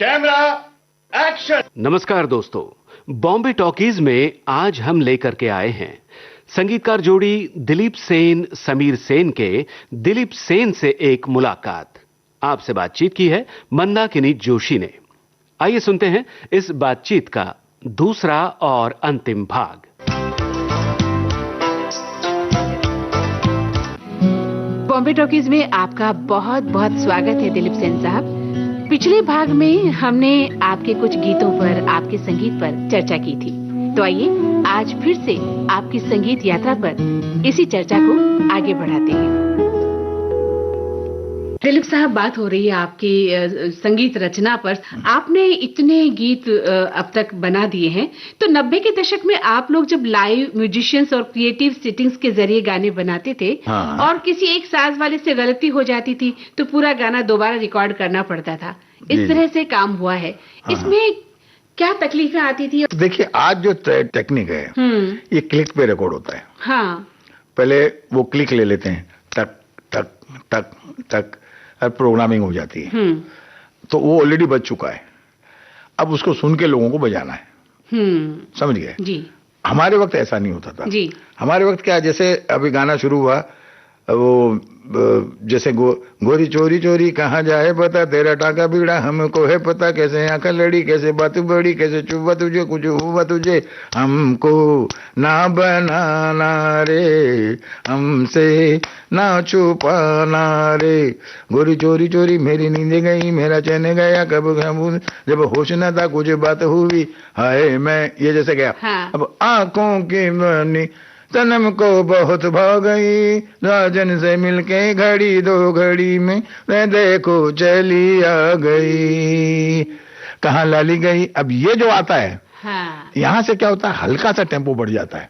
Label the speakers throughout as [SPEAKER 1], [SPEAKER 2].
[SPEAKER 1] Camera action.
[SPEAKER 2] नमस्कार दोस्तों, Bombay talkies में आज हम लेकर के आए हैं संगीतकार जोड़ी दिलीप सेन समीर सेन के दिलीप सेन से एक मुलाकात। आपसे बातचीत की है मंदाकिनी जोशी ने। आइए सुनते हैं इस बातचीत का दूसरा और अंतिम भाग।
[SPEAKER 3] बॉम्बे टॉकीज में आपका बहुत बहुत स्वागत है दिलीप सेन साहब। पिछले भाग में हमने आपके कुछ गीतों पर, आपके संगीत पर चर्चा की थी, तो आइए आज फिर से आपकी संगीत यात्रा पर इसी चर्चा को आगे बढ़ाते हैं। दिलीप साहब, बात हो रही है आपकी संगीत रचना पर। आपने इतने गीत अब तक बना दिए हैं, तो 90 के दशक में आप लोग जब लाइव म्यूजिशियंस और क्रिएटिव सिटिंग्स के जरिए गाने बनाते थे, और किसी एक साज वाले से गलती हो जाती थी तो पूरा गाना दोबारा रिकॉर्ड करना पड़ता था, इस तरह से काम हुआ है। इसमें क्या तकलीफें आती थी?
[SPEAKER 1] देखिए, आज जो टेक्निक है ये क्लिक पे रिकॉर्ड होता है।
[SPEAKER 3] हाँ,
[SPEAKER 1] पहले वो क्लिक ले लेते हैं, टक टक टक टक, प्रोग्रामिंग हो जाती है, तो वो ऑलरेडी बज चुका है। अब उसको सुन के लोगों को बजाना है। समझ गए
[SPEAKER 3] जी।
[SPEAKER 1] हमारे वक्त ऐसा नहीं होता था
[SPEAKER 3] जी।
[SPEAKER 1] हमारे वक्त क्या, जैसे अभी गाना शुरू हुआ, वो जैसे गोरी चोरी चोरी कहाँ जाए पता, तेरा टाका बीड़ा हमको है पता, कैसे आंखें लड़ी, कैसे बात बड़ी, कैसे चुबा तुझे कुछ हुआ तुझे, हमको ना बनाना रे, हमसे ना छुपाना रे, गोरी चोरी चोरी मेरी नींद गई, मेरा चैन गया, कब जब होश न था कुछ बात हुई, हाय मैं, ये जैसे गया।
[SPEAKER 3] हाँ।
[SPEAKER 1] अब आंखों की बनी तनम को बहुत भा गई, राजन से मिलके घड़ी दो घड़ी में मैं देखो चली आ गई, कहाँ लाली गई। अब ये जो आता है,
[SPEAKER 3] हाँ।
[SPEAKER 1] यहाँ से क्या होता है, हल्का सा टेम्पो बढ़ जाता है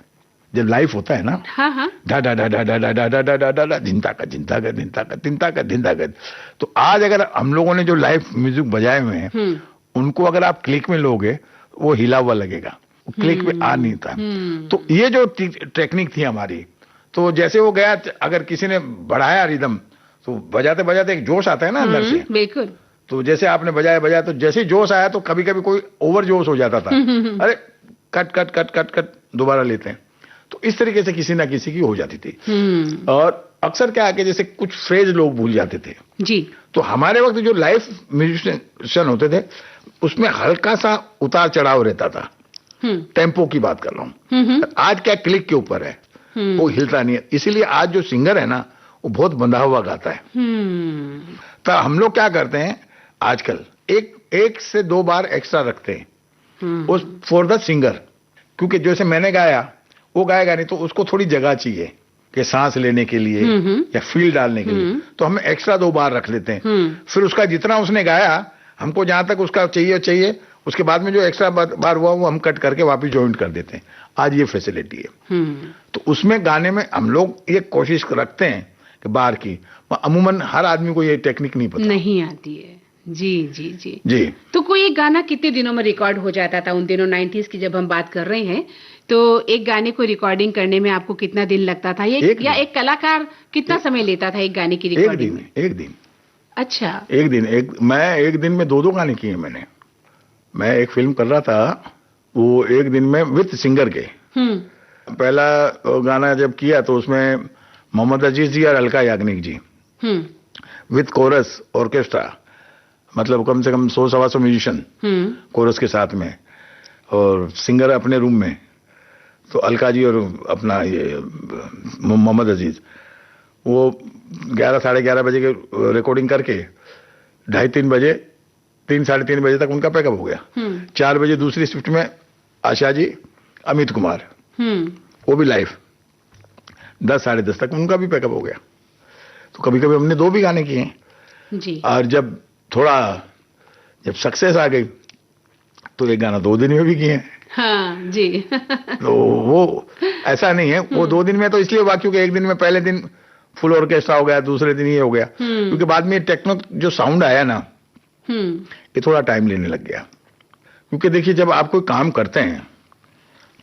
[SPEAKER 1] जब लाइव होता है ना।
[SPEAKER 3] हाँ हाँ।
[SPEAKER 1] डा डा डा डा डा डा डा डा डा डा डा, धिंता का धिंता का धिंता का धिंता का धिंता का। तो आज अगर हम लोगों ने जो लाइव म्यूजिक बजाए हुए हैं, उनको अगर आप क्लिक में लोगे, वो हिला हुआ लगेगा, क्लिक पे आ नहीं था। तो ये जो टेक्निक थी हमारी, तो जैसे वो गया, अगर किसी ने बढ़ाया रिदम, तो बजाते बजाते एक जोश आता है ना अंदर से।
[SPEAKER 3] बिल्कुल।
[SPEAKER 1] तो जैसे आपने बजाया, तो जैसे जोश आया, तो कभी कभी कोई ओवर जोश हो जाता था, अरे cut cut cut cut cut, दोबारा लेते हैं। तो इस तरीके से किसी ना किसी की हो जाती थी। और अक्सर क्या है कि जैसे कुछ फ्रेज लोग भूल जाते थे
[SPEAKER 3] जी।
[SPEAKER 1] तो हमारे वक्त जो लाइव म्यूजिशियन होते थे, उसमें हल्का सा उतार चढ़ाव रहता था। टेम्पो की बात कर रहा हूं। आज क्या क्लिक के ऊपर है, वो हिलता नहीं है, इसीलिए आज जो सिंगर है ना, वो बहुत बंधा हुआ गाता है। तो हम लोग क्या करते हैं आजकल, एक से दो बार एक्स्ट्रा रखते हैं उस फॉर द सिंगर, क्योंकि जैसे मैंने गाया, वो गाएगा नहीं, तो उसको थोड़ी जगह चाहिए कि सांस लेने के लिए या फील डालने के लिए, तो हम एक्स्ट्रा 2 बार रख लेते हैं। फिर उसका जितना उसने गाया, हमको जहां तक उसका चाहिए, उसके बाद में जो एक्स्ट्रा बार हुआ वो हम कट करके वापस ज्वाइन कर देते हैं। आज ये फैसिलिटी है। तो उसमें गाने में हम लोग ये कोशिश रखते हैं कि बार की, अमूमन हर आदमी को ये टेक्निक नहीं
[SPEAKER 3] आती है। जी जी जी
[SPEAKER 1] जी।
[SPEAKER 3] तो कोई एक गाना कितने दिनों में रिकॉर्ड हो जाता था? उन दिनों 90s की जब हम बात कर रहे हैं, तो एक गाने को रिकॉर्डिंग करने में आपको कितना दिन लगता था? या एक कलाकार कितना समय लेता था एक गाने की रिकॉर्डिंग में?
[SPEAKER 1] एक दिन।
[SPEAKER 3] अच्छा।
[SPEAKER 1] मैं एक दिन में 2 गाने किए मैंने। मैं एक फिल्म कर रहा था, वो एक दिन में विद सिंगर के। पहला गाना जब किया तो उसमें मोहम्मद अजीज जी और अलका याग्निक जी विद कोरस ऑर्केस्ट्रा, मतलब कम से कम 100-125 म्यूजिशियन कोरस के साथ में, और सिंगर अपने रूम में। तो अलका जी और अपना ये मोहम्मद अजीज, वो 11-11:30 बजे के रिकॉर्डिंग करके 2:30-3 बजे, 3-3:30 बजे तक उनका पैकअप हो गया। 4 बजे दूसरी शिफ्ट में आशा जी, अमित कुमार, वो भी लाइव, 10-10:30 तक उनका भी पैकअप हो गया। तो कभी कभी हमने 2 भी गाने किए जी। और जब सक्सेस आ गई, तो एक गाना 2 दिन में भी किए।
[SPEAKER 3] हाँ जी।
[SPEAKER 1] तो वो ऐसा नहीं है, वो 2 दिन में तो इसलिए हुआ क्योंकि एक दिन में, पहले दिन फुल ऑर्केस्ट्रा हो गया, दूसरे दिन ये हो गया, क्योंकि बाद में टेक्नो जो साउंड आया ना, ये थोड़ा टाइम लेने लग गया। क्योंकि देखिए, जब आप कोई काम करते हैं,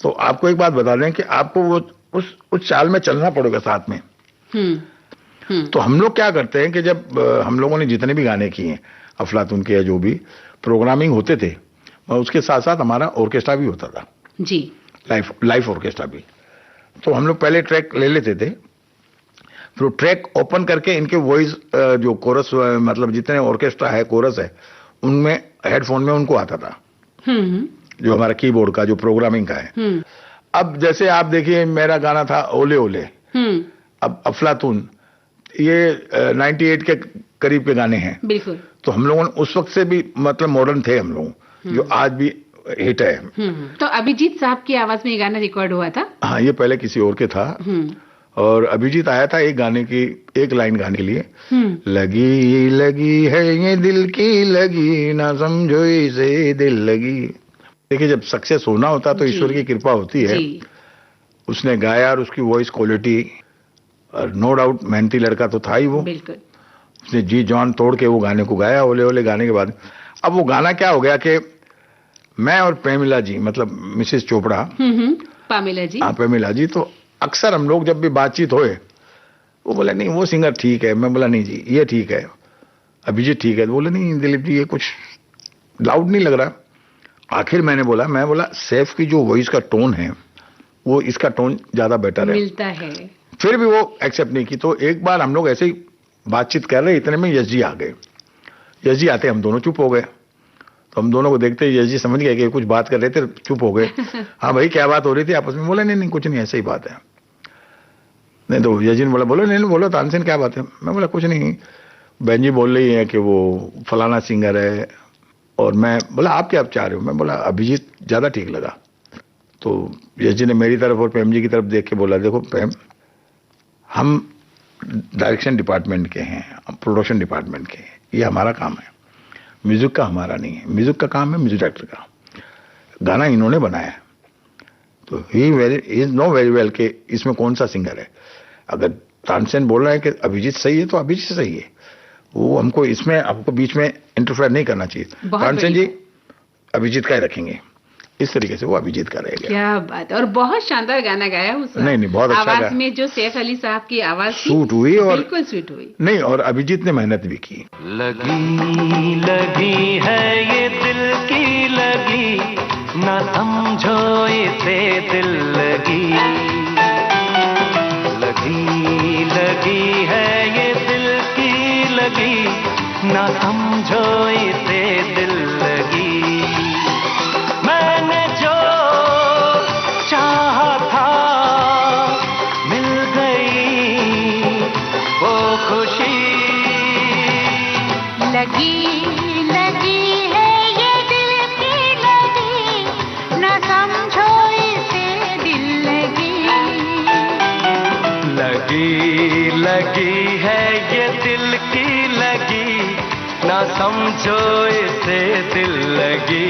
[SPEAKER 1] तो आपको एक बात बता दें कि आपको वो उस चाल में चलना पड़ेगा साथ में। तो हम लोग क्या करते हैं कि जब हम लोगों ने जितने भी गाने किए हैं, अफलातून के या जो भी प्रोग्रामिंग होते थे, और उसके साथ साथ हमारा ऑर्केस्ट्रा भी होता था
[SPEAKER 3] जी,
[SPEAKER 1] लाइव ऑर्केस्ट्रा भी। तो हम लोग पहले ट्रैक ले लेते थे, फिर ट्रैक ओपन करके इनके वॉइस जो कोरस, मतलब जितने ऑर्केस्ट्रा है कोरस है, उनमें हेडफोन में उनको आता था, जो हमारा कीबोर्ड का जो प्रोग्रामिंग का है। अब जैसे आप देखिए मेरा गाना था ओले ओले, अब अफलातून, ये 98 के करीब के गाने हैं।
[SPEAKER 3] बिल्कुल।
[SPEAKER 1] तो हम लोगों ने उस वक्त से भी मतलब मॉडर्न थे हम लोग, जो आज भी हिट है।
[SPEAKER 3] तो अभिजीत साहब की आवाज में ये गाना रिकॉर्ड हुआ था?
[SPEAKER 1] हाँ, ये पहले किसी और के था, और अभिजीत आया था एक गाने की, एक लाइन गाने के लिए, लगी लगी है ये दिल की लगी, ना समझो इसे दिल लगी। देखिए जब सक्सेस होना होता तो ईश्वर की कृपा होती है। उसने गाया और उसकी वॉइस क्वालिटी, और नो डाउट मेहनती लड़का तो था ही वो।
[SPEAKER 3] बिल्कुल।
[SPEAKER 1] उसने जी जान तोड़ के वो गाने को गाया, ओले ओले गाने के बाद। अब वो गाना क्या हो गया कि मैं और प्रेमिला जी, मतलब मिसेस चोपड़ा,
[SPEAKER 3] पामिला जी,
[SPEAKER 1] हाँ प्रेमिला जी, तो अक्सर हम लोग जब भी बातचीत होए, वो बोले नहीं वो सिंगर ठीक है, मैं बोला नहीं जी ये ठीक है, अभिजीत ठीक है, तो बोले नहीं दिलीप जी ये कुछ लाउड नहीं लग रहा। आखिर मैं बोला सैफ की जो वॉइस का टोन है वो इसका टोन ज्यादा बेटर है,
[SPEAKER 3] मिलता है।
[SPEAKER 1] फिर भी वो एक्सेप्ट नहीं की। तो एक बार हम लोग ऐसे ही बातचीत कर रहे, इतने में यश जी आ गए। यश जी आते हम दोनों चुप हो गए, तो हम दोनों को देखते ही यश जी समझ गए कि कुछ बात कर रहे थे, चुप हो गए। हाँ भाई क्या बात हो रही थी आपस में? बोले नहीं कुछ नहीं, ऐसे ही बात है। नहीं तो यश जी ने बोला बोलो नहीं बोलो तानसेन क्या बात है? मैं बोला कुछ नहीं, बहन जी बोल रही है कि वो फलाना सिंगर है, और मैं बोला आप क्या चाह रहे हो? मैं बोला अभिजीत ज्यादा ठीक लगा। तो यश जी ने मेरी तरफ और प्रेम जी की तरफ देख के बोला देखो प्रेम, हम डायरेक्शन डिपार्टमेंट के हैं, प्रोडक्शन डिपार्टमेंट के हैं, ये हमारा काम है, म्यूजिक का हमारा नहीं है। म्यूजिक का काम है म्यूजिक डायरेक्टर का। गाना इन्होंने बनाया, तो he is know very well कि इसमें कौन सा सिंगर है। अगर तानसेन बोल रहा है कि अभिजीत सही है तो अभिजीत सही है, वो हमको इसमें आपको बीच में इंटरफेयर नहीं करना चाहिए। तानसेन जी अभिजीत का ही रखेंगे, इस तरीके से वो अभिजीत का रहेगा।
[SPEAKER 3] क्या बात है, और बहुत शानदार गाना गाया उस
[SPEAKER 1] नहीं बहुत अच्छा
[SPEAKER 3] आवाज में, जो सैफ अली साहब की आवाज
[SPEAKER 1] सूट हुई, और
[SPEAKER 3] बिल्कुल सूट हुई।
[SPEAKER 1] नहीं, और अभिजीत ने मेहनत भी की।
[SPEAKER 4] लगी लगी है ये दिल की लगी, ना समझो इसे दिल लगी। लगी लगी है ये दिल की लगी, ना समझो इसे दिल लगी। मैंने जो चाहा था मिल गई वो खुशी।
[SPEAKER 5] लगी लगी है ये दिल की लगी, न समझो इसे दिल लगी।
[SPEAKER 4] लगी लगी है ये दिल की लगी, न समझो इसे दिल लगी।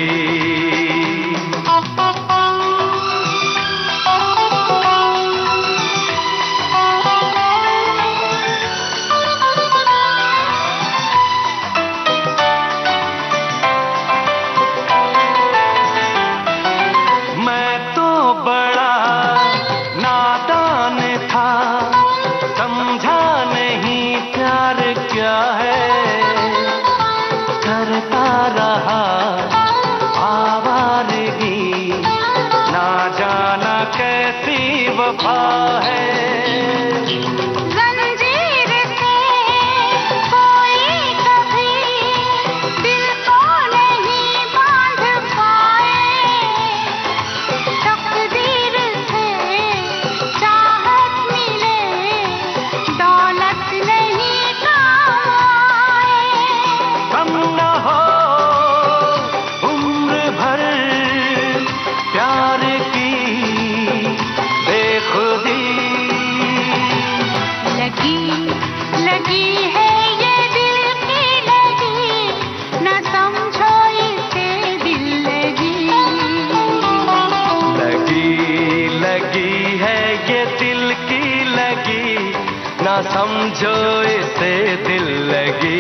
[SPEAKER 4] समझो इसे दिल लगी।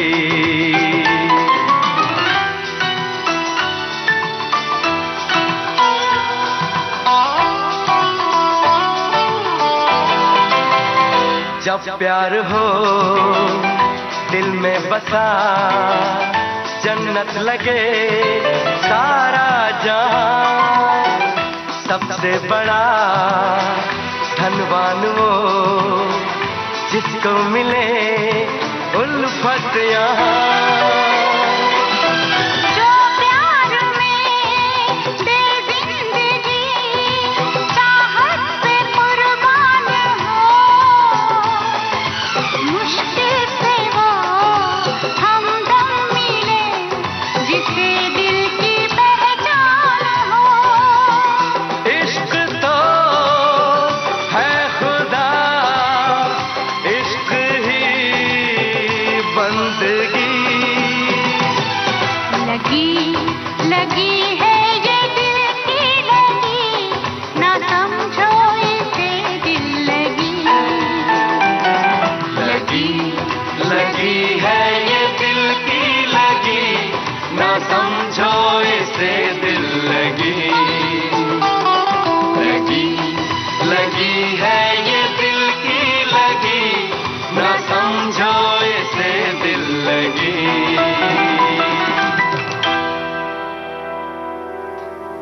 [SPEAKER 4] जब प्यार हो दिल में बसा, जन्नत लगे सारा जहां। सबसे बड़ा धनवान वो जिसको मिले उल्फत यहाँ।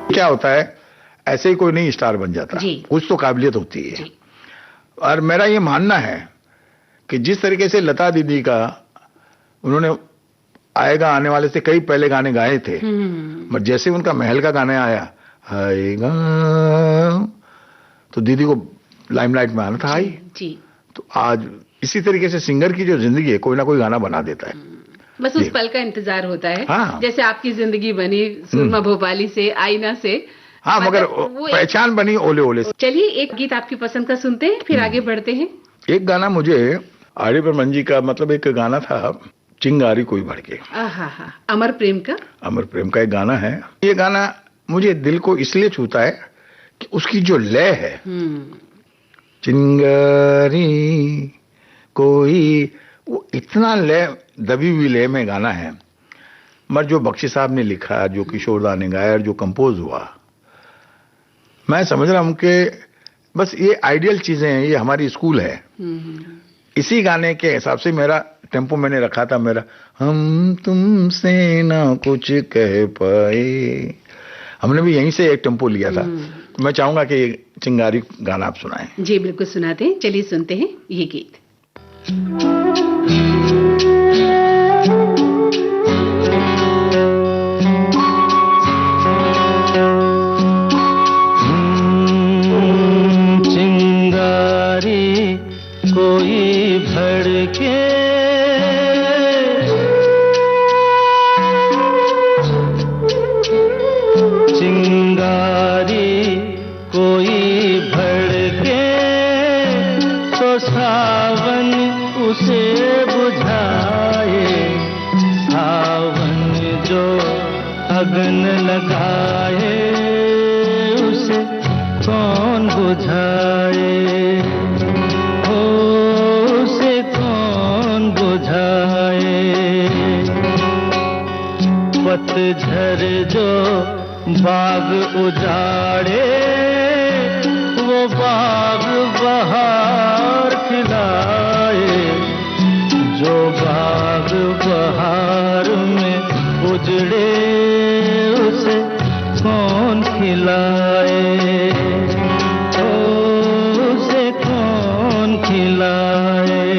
[SPEAKER 1] क्या होता है, ऐसे ही कोई नहीं स्टार बन जाता, कुछ तो काबिलियत होती है। और मेरा ये मानना है कि जिस तरीके से लता दीदी का उन्होंने आएगा आने वाले से कई पहले गाने गाए थे, मगर जैसे उनका महल का गाना आया आएगा तो दीदी को लाइमलाइट में आना था आई। तो आज इसी तरीके से सिंगर की जो जिंदगी है कोई ना कोई गाना बना देता है,
[SPEAKER 3] बस उस पल का इंतजार होता है। हाँ। जैसे आपकी जिंदगी बनी सुरमा भोपाली से, आईना से।
[SPEAKER 1] हाँ, मगर पहचान बनी ओले ओले से।
[SPEAKER 3] चलिए एक गीत आपकी पसंद का सुनते हैं, फिर आगे बढ़ते हैं।
[SPEAKER 1] एक गाना मुझे आर.डी. बर्मन जी का, मतलब एक गाना था चिंगारी कोई भड़ के।
[SPEAKER 3] अमर प्रेम का
[SPEAKER 1] एक गाना है। ये गाना मुझे दिल को इसलिए छूता है कि उसकी जो लय है, चिंगारी कोई, वो इतना लय, दबी हुई लय में गाना है। मगर जो बख्शी साहब ने लिखा, जो किशोर दा ने गाया, जो कंपोज हुआ, मैं समझ रहा हूं कि बस ये आइडियल चीजें हैं, ये हमारी स्कूल है। इसी गाने के हिसाब से मेरा टेम्पो मैंने रखा था, मेरा हम तुमसे ना कुछ कह पाए, हमने भी यहीं से एक टेम्पो लिया था। तो मैं चाहूंगा कि ये चिंगारी गाना आप सुनाएं।
[SPEAKER 3] जी बिल्कुल सुनाते हैं, चलिए सुनते हैं ये गीत।
[SPEAKER 4] चिंगारी कोई भड़के, चिंगारी कोई भड़के तो सावन उसे बुझाए, सावन जो अगन लगाए उसे कौन बुझाए, हो उसे कौन बुझाए। पतझर जो बाग उजाड़े वो बाग बहार खिलाए, जो बाग बहार में उजड़े उसे कौन खिलाए, उसे कौन खिलाए।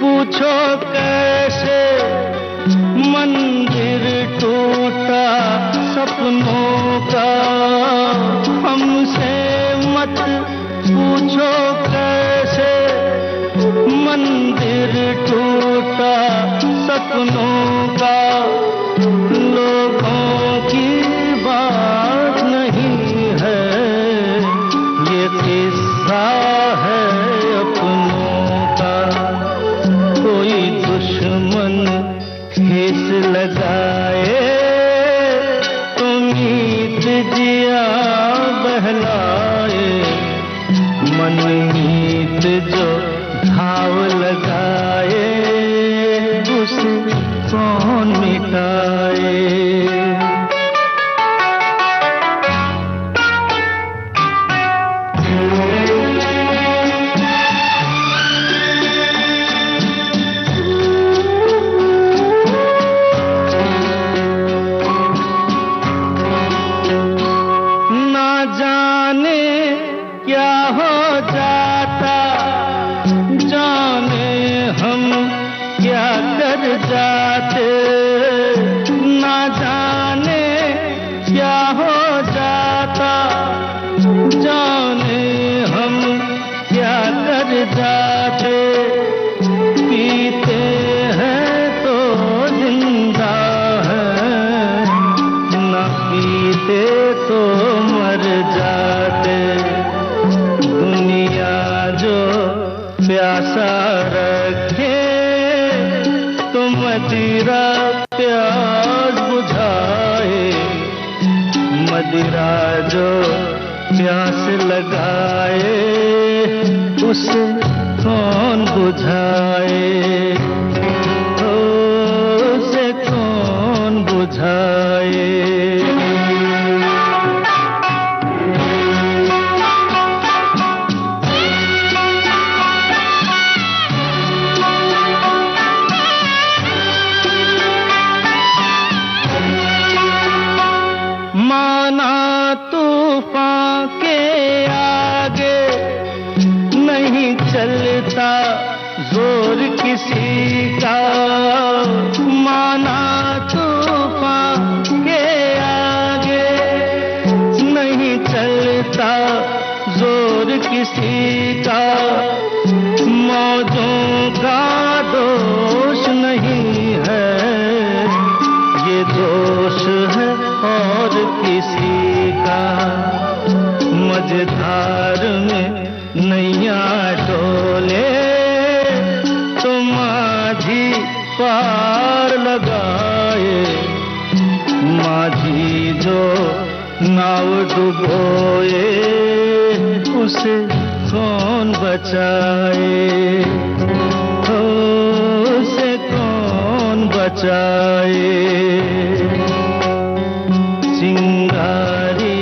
[SPEAKER 4] पूछो कैसे मंदिर टूटा सपनों का, हमसे मत पूछो कैसे मंदिर टूटा सपनों का। लोगों की बात नहीं है ये किस्सा है अपनों का, कोई दुश्मन ठेस लगाए बहलाए, मनमीत जो घाव लगाए, उसे कौन मिटाए। जाते ना जाने क्या हो जाता, जाने हम क्या कर जाते। पीते हैं तो जिंदा है, ना पीते तो मर जाते। दुनिया जो प्यासा रखे तो मदिरा प्यास बुझाए, मदिरा जो प्यास लगाए, उसे कौन बुझाए, उसे कौन बुझाए। तूफान के आगे नहीं चलता जोर किसी का, माना तूफान के आगे नहीं चलता जोर किसी का। मौजों का दोष नहीं है, ये दोष है और किसी का। मझधार में नैया डोले तो माझी पार लगाए, माझी जो नाव डुबोए, उसे कौन बचाए, उसे कौन बचाए। चिंगारी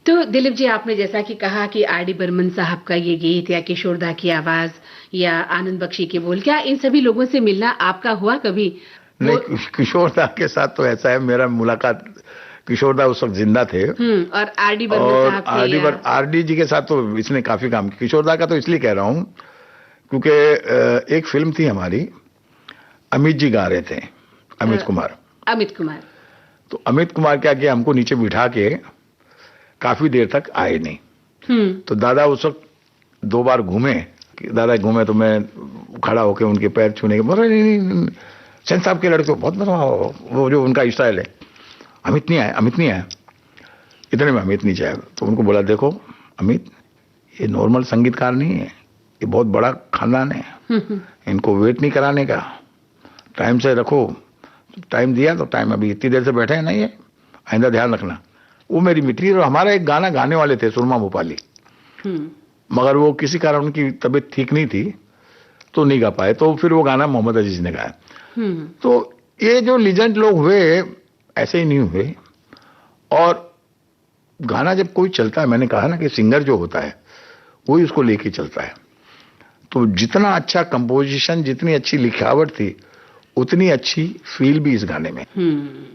[SPEAKER 3] तो दिलीप जी, आपने जैसा कि कहा कि आर.डी. बर्मन साहब का ये गीत या किशोरदा की आवाज या आनंद बख्शी के बोल, क्या इन सभी लोगों से मिलना आपका हुआ कभी?
[SPEAKER 1] नहीं, किशोरदा के साथ तो ऐसा है, मेरा मुलाकात किशोरदा उस वक्त जिंदा थे
[SPEAKER 3] और आर.डी. बर्मन साहब से,
[SPEAKER 1] आर.डी. जी के साथ तो इसने काफी काम किया। किशोरदा का तो इसलिए कह रहा हूँ क्योंकि एक फिल्म थी हमारी, अमित जी गा रहे थे, अमित कुमार। तो अमित कुमार क्या किया, हमको नीचे बिठा के काफी देर तक आए नहीं। तो दादा उस वक्त 2 बार घूमे, दादा घूमे तो मैं खड़ा होके उनके पैर छूने के बोल रहे, सेन साहब के लड़के बहुत वो जो उनका स्टाइल है, अमित नहीं आया। इतने में अमित नीचे आया तो उनको बोला, देखो अमित, ये नॉर्मल संगीतकार नहीं है, ये बहुत बड़ा खानदान है, इनको वेट नहीं कराने का, टाइम से रखो। टाइम दिया तो टाइम, अभी इतनी देर से बैठे हैं नहीं है, आइंदा ध्यान रखना। वो मेरी मित्री, और हमारा एक गाना गाने वाले थे सुरमा भोपाली, मगर वो किसी कारण उनकी तबीयत ठीक नहीं थी तो नहीं गा पाए, तो फिर वो गाना मोहम्मद अजीज ने गाया। तो ये जो लीजेंड लोग हुए ऐसे ही नहीं हुए। और गाना जब कोई चलता है, मैंने कहा ना कि सिंगर जो होता है वही उसको लेके चलता है। तो जितना अच्छा कंपोजिशन, जितनी अच्छी लिखावट थी, उतनी अच्छी फील भी इस गाने में,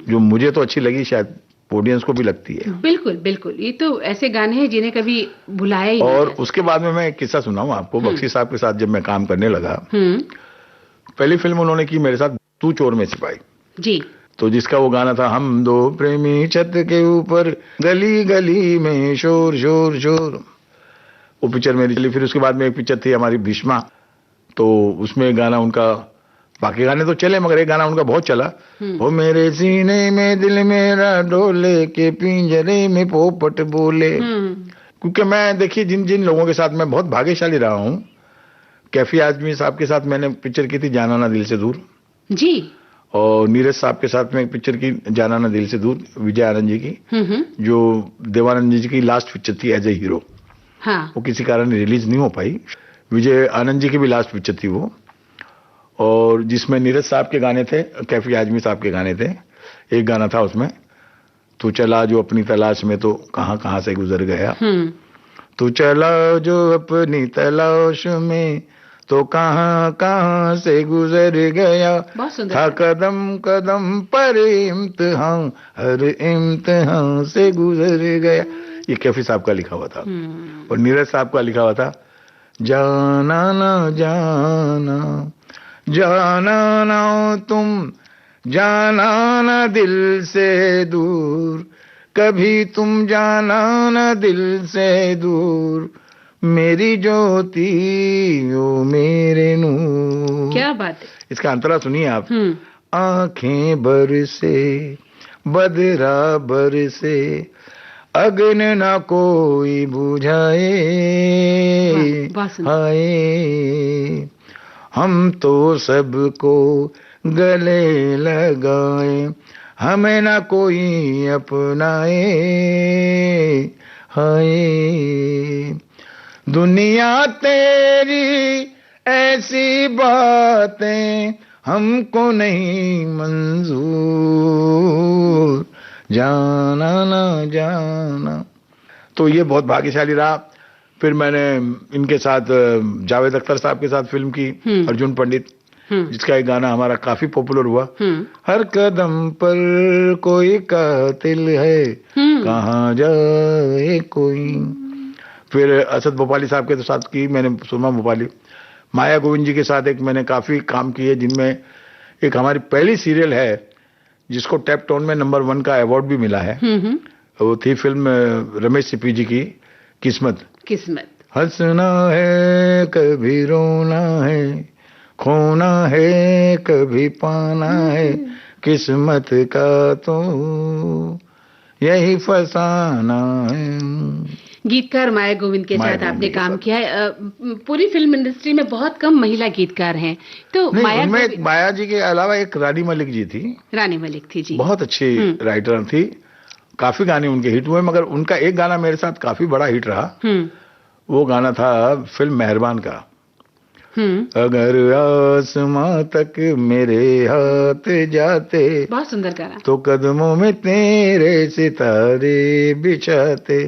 [SPEAKER 1] जो मुझे तो अच्छी लगी, शायद ऑडियंस को भी लगती है।
[SPEAKER 3] बिल्कुल बिल्कुल, ये तो ऐसे गाने हैं जिन्हें कभी भुलाया ही नहीं।
[SPEAKER 1] और उसके बाद में मैं एक किस्सा सुनाऊं आपको। बख्शी साहब के साथ जब मैं काम करने लगा, पहली फिल्म उन्होंने की मेरे साथ, तू चोर में सिपाही
[SPEAKER 3] जी,
[SPEAKER 1] तो जिसका वो गाना था, हम दो प्रेमी छत के ऊपर, गली गली में शोर शोर शोर, वो पिक्चर मेरी चली। फिर उसके बाद में एक पिक्चर थी हमारी भीष्मा, तो उसमें गाना उनका, बाकी गाने तो चले मगर एक गाना उनका बहुत चला, वो मेरे सीने में दिल मेरा डोले के पिंजरे में पोपट बोले। क्योंकि मैं, देखिए, जिन जिन लोगों के साथ मैं बहुत भाग्यशाली रहा हूँ। कैफी आजमी साहब के साथ मैंने पिक्चर की थी जाना ना दिल से दूर,
[SPEAKER 3] जी।
[SPEAKER 1] और नीरज साहब के साथ में एक पिक्चर की जाना ना दिल से दूर, विजय आनंद जी की, जो देवानंद जी की लास्ट पिक्चर थी एज ए हीरो।
[SPEAKER 3] हाँ।
[SPEAKER 1] वो किसी कारण रिलीज नहीं हो पाई। विजय आनंद जी की भी लास्ट पिक्चर थी वो, और जिसमें नीरज साहब के गाने थे, कैफी आजमी साहब के गाने थे। एक गाना था उसमें, तू चला जो अपनी तलाश में तो कहां कहां से गुजर गया, तू चला जो अपनी तलाश में तो कहां कहां से गुजर गया, था कदम कदम पर इम्तिहान, हर इम्तिहान से गुजर गया। ये कैफी साहब का लिखा हुआ था। और नीरज साहब का लिखा हुआ था, जाना ना जाना, जाना ना तुम, जाना ना दिल से दूर, कभी तुम जाना ना दिल से दूर, मेरी ज्योति ओ मेरे नूर।
[SPEAKER 3] क्या बात है।
[SPEAKER 1] इसका अंतरा सुनिए आप। आंखें बरसे बदरा बरसे, अग्न ना कोई बुझाए, हाय हम तो सबको गले लगाए, हमें ना कोई अपनाए, हाय दुनिया तेरी ऐसी बातें हमको नहीं मंजूर, जाना ना जाना। तो ये बहुत भाग्यशाली रहा। फिर मैंने इनके साथ जावेद अख्तर साहब के साथ फिल्म की, अर्जुन पंडित, जिसका एक गाना हमारा काफी पॉपुलर हुआ, हर कदम पर कोई कातिल है, कहाँ जाए कोई। फिर असद भोपाली साहब के साथ की मैंने सुरमा भोपाली। माया गोविंद जी के साथ एक मैंने काफी काम किए, जिनमें एक हमारी पहली सीरियल है जिसको टैप टोन में नंबर 1 का अवार्ड भी मिला है। वो थी फिल्म रमेश सिप्पी जी की, किस्मत।
[SPEAKER 3] किस्मत।
[SPEAKER 1] हंसना है कभी रोना है, खोना है कभी पाना है, किस्मत का तो यही फसाना है।
[SPEAKER 3] गीतकार माया गोविंद के साथ आपने काम किया है। पूरी फिल्म इंडस्ट्री में बहुत कम महिला गीतकार हैं, तो
[SPEAKER 1] माया जी के अलावा एक रानी मलिक जी थी।
[SPEAKER 3] रानी मलिक थी जी,
[SPEAKER 1] बहुत अच्छी राइटर थी, काफी गाने उनके हिट हुए, मगर उनका एक गाना मेरे साथ काफी बड़ा हिट रहा। वो गाना था फिल्म मेहरबान का, अगर आसमां तक मेरे हाथ जाते,
[SPEAKER 3] बहुत सुंदर गाना,
[SPEAKER 1] तो कदमों में तेरे सितारे बिछाते।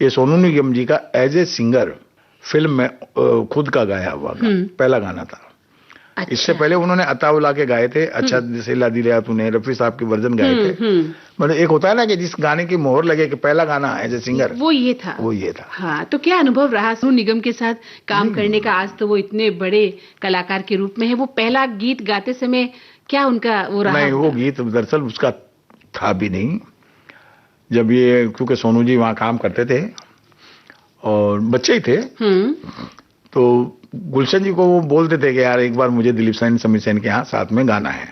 [SPEAKER 1] ये सोनू निगम जी का एज ए सिंगर फिल्म में खुद का गाया हुआ पहला गाना था। अच्छा। इससे पहले उन्होंने अताउला के गाए थे, अच्छा दिला दिला तूने, रफी साहब के वर्जन गाए थे। मतलब एक होता है ना कि जिस गाने की मोहर लगे कि पहला गाना एज ए सिंगर,
[SPEAKER 3] वो ये था। हाँ, तो क्या अनुभव रहा सोनू निगम के साथ काम करने का? आज तो वो इतने बड़े कलाकार के रूप में है, वो पहला गीत गाते समय क्या उनका वो रहा?
[SPEAKER 1] नहीं, वो गीत दरअसल उसका था भी नहीं। जब ये, क्योंकि सोनू जी वहाँ काम करते थे और बच्चे ही थे, तो गुलशन जी को वो बोलते थे कि यार एक बार मुझे दिलीप सेन समीर सेन के यहाँ साथ में गाना है।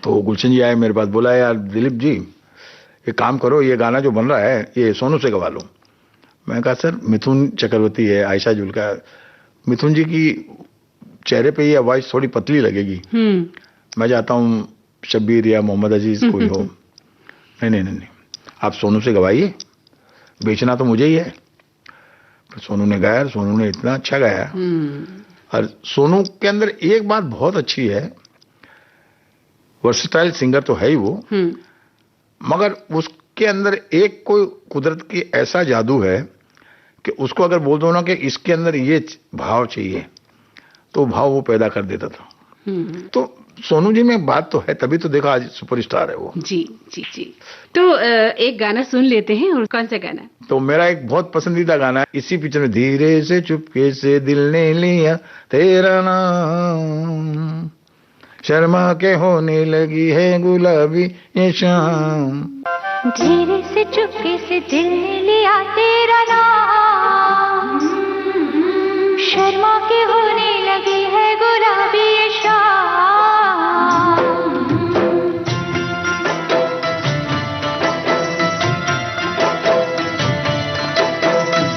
[SPEAKER 1] तो गुलशन जी आए मेरे पास, बोला यार दिलीप जी ये काम करो, ये गाना जो बन रहा है ये सोनू से गवा लो। मैं कहा सर मिथुन चक्रवर्ती है, आयशा जुल्का, मिथुन जी की चेहरे पे ये आवाज थोड़ी पतली लगेगी, मैं चाहता हूँ शब्बीर या मोहम्मद अजीज कोई हो। नहीं, आप सोनू से गवाइए, बेचना तो मुझे ही है। फिर सोनू ने गाया, सोनू ने इतना अच्छा गाया। और सोनू के अंदर एक बात बहुत अच्छी है, वर्सेटाइल सिंगर तो है ही वो, मगर उसके अंदर एक कोई कुदरत की ऐसा जादू है कि उसको अगर बोल दो ना कि इसके अंदर ये भाव चाहिए, तो भाव वो पैदा कर देता था। तो सोनू जी में बात तो है, तभी तो देखो आज सुपरस्टार है वो।
[SPEAKER 3] जी जी जी। तो एक गाना सुन लेते हैं, और कौन सा गाना?
[SPEAKER 1] तो मेरा एक बहुत पसंदीदा गाना है इसी पिक्चर में, धीरे से चुपके से दिल ने लिया तेरा नाम, शर्मा के होने लगी है गुलाबी ये शाम,
[SPEAKER 5] धीरे से चुपके से दिल ने लिया तेरा नाम, शर्मा के होने लगी है गुलाबी ये शाम।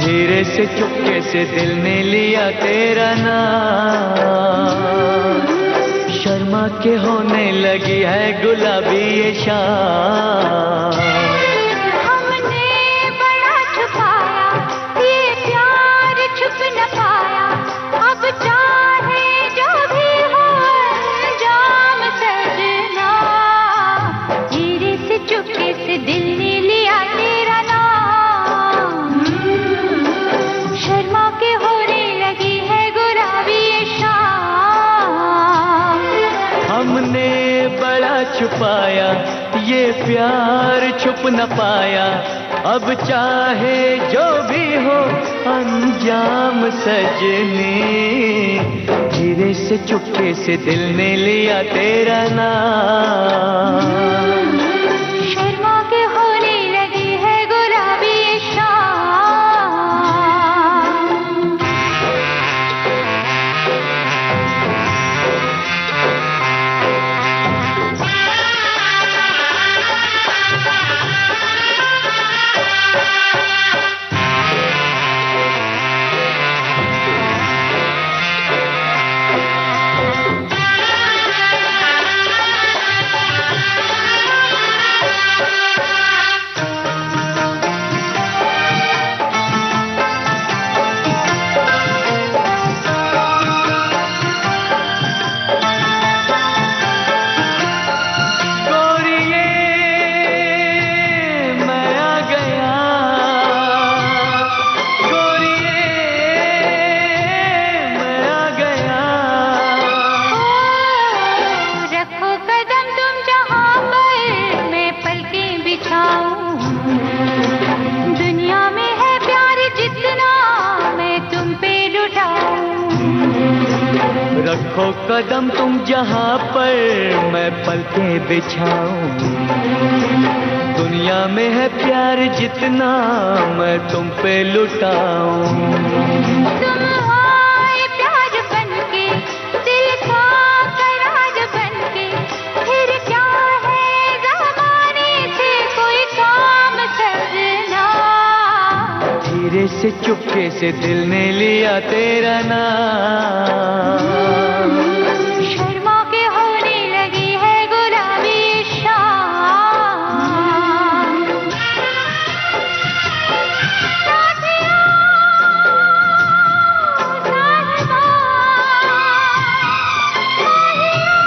[SPEAKER 4] धीरे से चुपके से दिल ने लिया तेरा नाम, शर्मा के होने लगी है गुलाबी ये शाम।
[SPEAKER 5] हमने बड़ा छुपाया ये प्यार छुप न पाया, अब चाहे जो भी हो अंजाम सजना। धीरे से चुपके से दिल ने लिया तेरा नाम, शर्मा के होने लगी है गुलाबी ये शाम।
[SPEAKER 4] हमने बड़ा छुपाया ये प्यार छुप न पाया, अब चाहे जो भी हो अंजाम सजनी। धीरे से चुपके से दिल ने लिया तेरा नाम,
[SPEAKER 5] शर्मा के होने लगी है गुलाबी ये शाम।
[SPEAKER 4] रखो कदम तुम जहां पर मैं पलकें बिछाऊं, दुनिया में है प्यार जितना मैं तुम पे लुटाऊं।
[SPEAKER 5] तुम आए प्यार बनके, दिल का करार बनके, फिर क्या है ज़माने से कोई काम सजना।
[SPEAKER 4] धीरे से चुपके से दिल ने लिया तेरा नाम,
[SPEAKER 5] शर्मा के होने लगी है गुलाबी शाम। साथिया, साहिबा, माहिया,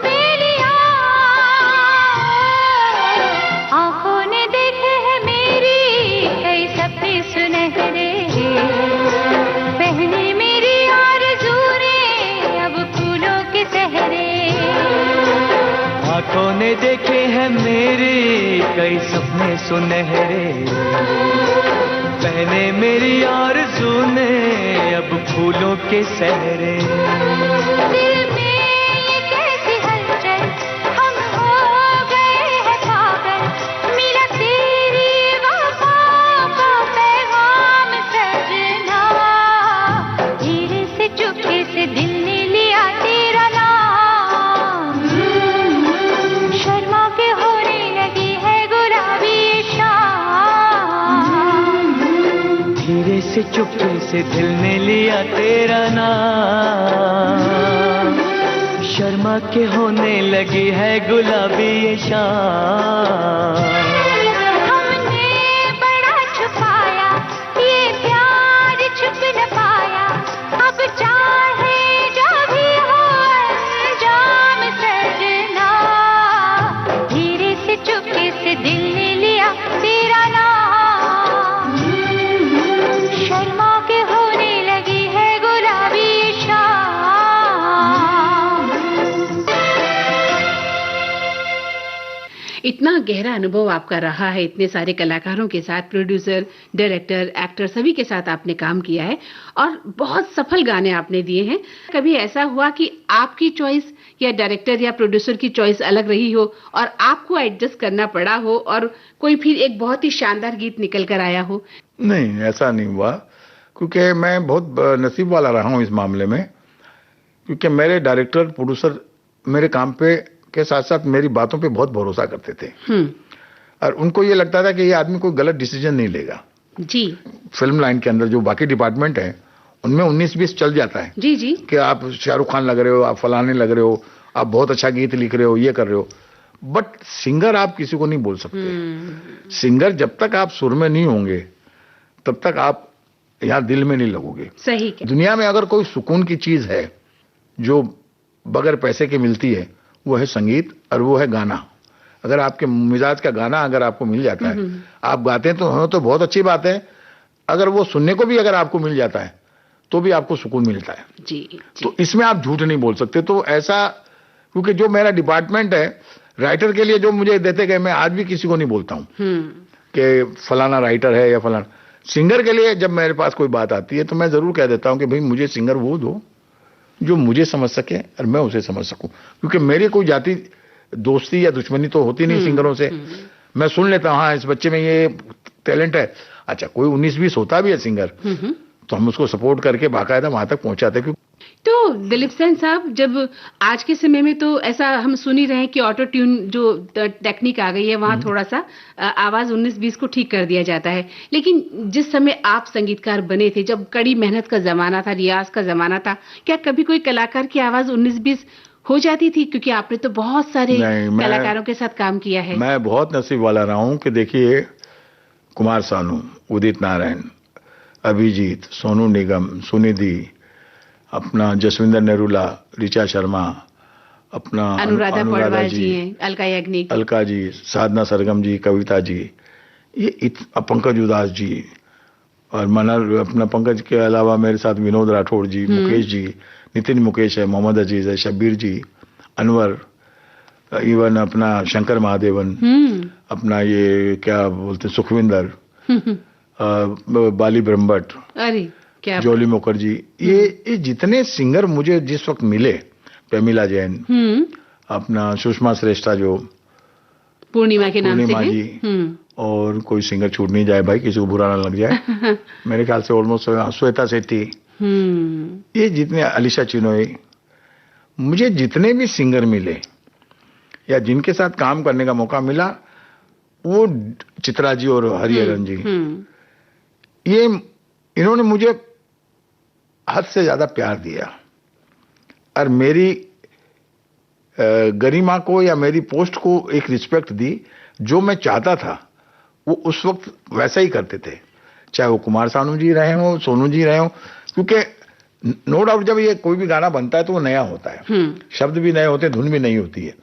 [SPEAKER 5] बेलिया, आंखों ने देखे है मेरी कई सपने सुनहरे, पहने मेरी आरज़ू ने अब फूलों के सहरे।
[SPEAKER 4] आंखों ने देखे हैं मेरे कई सपने सुनहरे, पहने मेरी आरज़ू ने अब फूलों के सहरे।
[SPEAKER 5] दिल में ये कैसी हलचल, हम हो गए हैं पागल, मिला तेरी वफाओं का पैगाम सजना। धीरे से चुपके से दिल ने लिया तेरा नाम, शर्मा के होने लगी है गुलाबी शाम।
[SPEAKER 4] धीरे से चुपके से दिल ने लिया तेरा नाम, शर्मा के होने लगी है गुलाबी ये शाम।
[SPEAKER 5] हमने बड़ा छुपाया ये प्यार छुप न पाया, अब चाहे जो भी हो अंजाम सजना। धीरे से चुपके से दिल ने लिया तेरा नाम, शर्मा के होने लगी है गुलाबी शाम।
[SPEAKER 3] इतना गहरा अनुभव आपका रहा है, इतने सारे कलाकारों के साथ, प्रोड्यूसर, डायरेक्टर, एक्टर सभी के साथ आपने काम किया है और बहुत सफल गाने आपने दिए हैं। कभी ऐसा हुआ कि आपकी चॉइस या डायरेक्टर या प्रोड्यूसर की चॉइस अलग रही हो और आपको एडजस्ट करना पड़ा हो और कोई फिर एक बहुत ही शानदार गीत निकल कर आया हो?
[SPEAKER 1] नहीं, ऐसा नहीं हुआ, क्योंकि मैं बहुत नसीब वाला रहा हूं इस मामले में, क्योंकि मेरे डायरेक्टर, प्रोड्यूसर मेरे काम पे के साथ साथ मेरी बातों पे बहुत भरोसा करते थे और उनको ये लगता था कि ये आदमी कोई गलत डिसीजन नहीं लेगा।
[SPEAKER 3] जी।
[SPEAKER 1] फिल्म लाइन के अंदर जो बाकी डिपार्टमेंट है उनमें 19-20 चल जाता है
[SPEAKER 3] जी जी
[SPEAKER 1] कि आप शाहरुख खान लग रहे हो, आप फलाने लग रहे हो, आप बहुत अच्छा गीत लिख रहे हो, ये कर रहे हो, बट सिंगर आप किसी को नहीं बोल सकते। सिंगर जब तक आप सुर में नहीं होंगे तब तक आप यहाँ दिल में नहीं लगोगे।
[SPEAKER 3] सही क्या।
[SPEAKER 1] दुनिया में अगर कोई सुकून की चीज है जो बगैर पैसे के मिलती है वो है संगीत और वो है गाना। अगर आपके मिजाज का गाना अगर आपको मिल जाता है, आप गाते हैं तो बहुत अच्छी बात है, अगर वो सुनने को भी अगर आपको मिल जाता है तो भी आपको सुकून मिलता है
[SPEAKER 3] जी।
[SPEAKER 1] तो इसमें आप झूठ नहीं बोल सकते। तो ऐसा, क्योंकि जो मेरा डिपार्टमेंट है राइटर के लिए जो मुझे देते गए, मैं आज भी किसी को नहीं बोलता हूँ कि फलाना राइटर है या फलाना। सिंगर के लिए जब मेरे पास कोई बात आती है तो मैं जरूर कह देता हूं कि भाई मुझे सिंगर वो दो जो मुझे समझ सके और मैं उसे समझ सकूं, क्योंकि मेरी कोई जाति दोस्ती या दुश्मनी तो होती नहीं सिंगरों से। मैं सुन लेता हूं, हाँ इस बच्चे में ये टैलेंट है, अच्छा कोई 19-20 होता भी है सिंगर तो हम उसको सपोर्ट करके बाकायदा वहां तक पहुंचाते। क्योंकि
[SPEAKER 3] तो दिलीप सेन साहब, जब आज के समय में तो ऐसा हम सुन ही रहे हैं कि ऑटो ट्यून जो टेक्निक आ गई है वहां थोड़ा सा आवाज 19-20 को ठीक कर दिया जाता है, लेकिन जिस समय आप संगीतकार बने थे, जब कड़ी मेहनत का जमाना था, रियाज का जमाना था, क्या कभी कोई कलाकार की आवाज 19-20 हो जाती थी? क्योंकि आपने तो बहुत सारे कलाकारों के साथ काम किया है।
[SPEAKER 1] मैं बहुत नसीब वाला रहा हूं कि देखिए कुमार सानू, उदित नारायण, अभिजीत, सोनू निगम, सुनिधि, अपना जसविंदर नेरुला, ऋचा शर्मा, अपना
[SPEAKER 3] अनुराधा पौडवाल जी हैं, अलका याग्निक,
[SPEAKER 1] अलका जी, साधना सरगम जी, कविता जी, ये पंकज उदास जी, और मनर अपना पंकज के अलावा मेरे साथ विनोद राठौड़ जी, मुकेश जी, नितिन मुकेश है, मोहम्मद अजीज है, शब्बीर जी, अनवर, इवन अपना शंकर महादेवन, अपना ये क्या बोलते सुखविंदर, बाली ब्रह्मभट्ट,
[SPEAKER 3] अरे क्या
[SPEAKER 1] जोली मुखर्जी, ये जितने सिंगर मुझे जिस वक्त मिले, प्रमिला जैन, अपना सुषमा श्रेष्ठा जो
[SPEAKER 3] पूर्णिमा के नाम से हैं,
[SPEAKER 1] जी, और कोई सिंगर छूट नहीं जाए भाई, किसी को बुरा ना लग जाए मेरे ख्याल से ऑलमोस्ट श्वेता सेठी, ये जितने, अलीशा चिनोई, मुझे जितने भी सिंगर मिले या जिनके साथ काम करने का मौका मिला, वो चित्रा जी और हरिहरन जी, ये इन्होंने मुझे हद से ज्यादा प्यार दिया और मेरी गरिमा को या मेरी पोस्ट को एक रिस्पेक्ट दी। जो मैं चाहता था वो उस वक्त वैसा ही करते थे, चाहे वो कुमार सानू जी रहे हो, सोनू जी रहे हो, क्योंकि नो डाउट जब ये कोई भी गाना बनता है तो वो नया होता है, शब्द भी नए होते हैं, धुन भी नई होती है।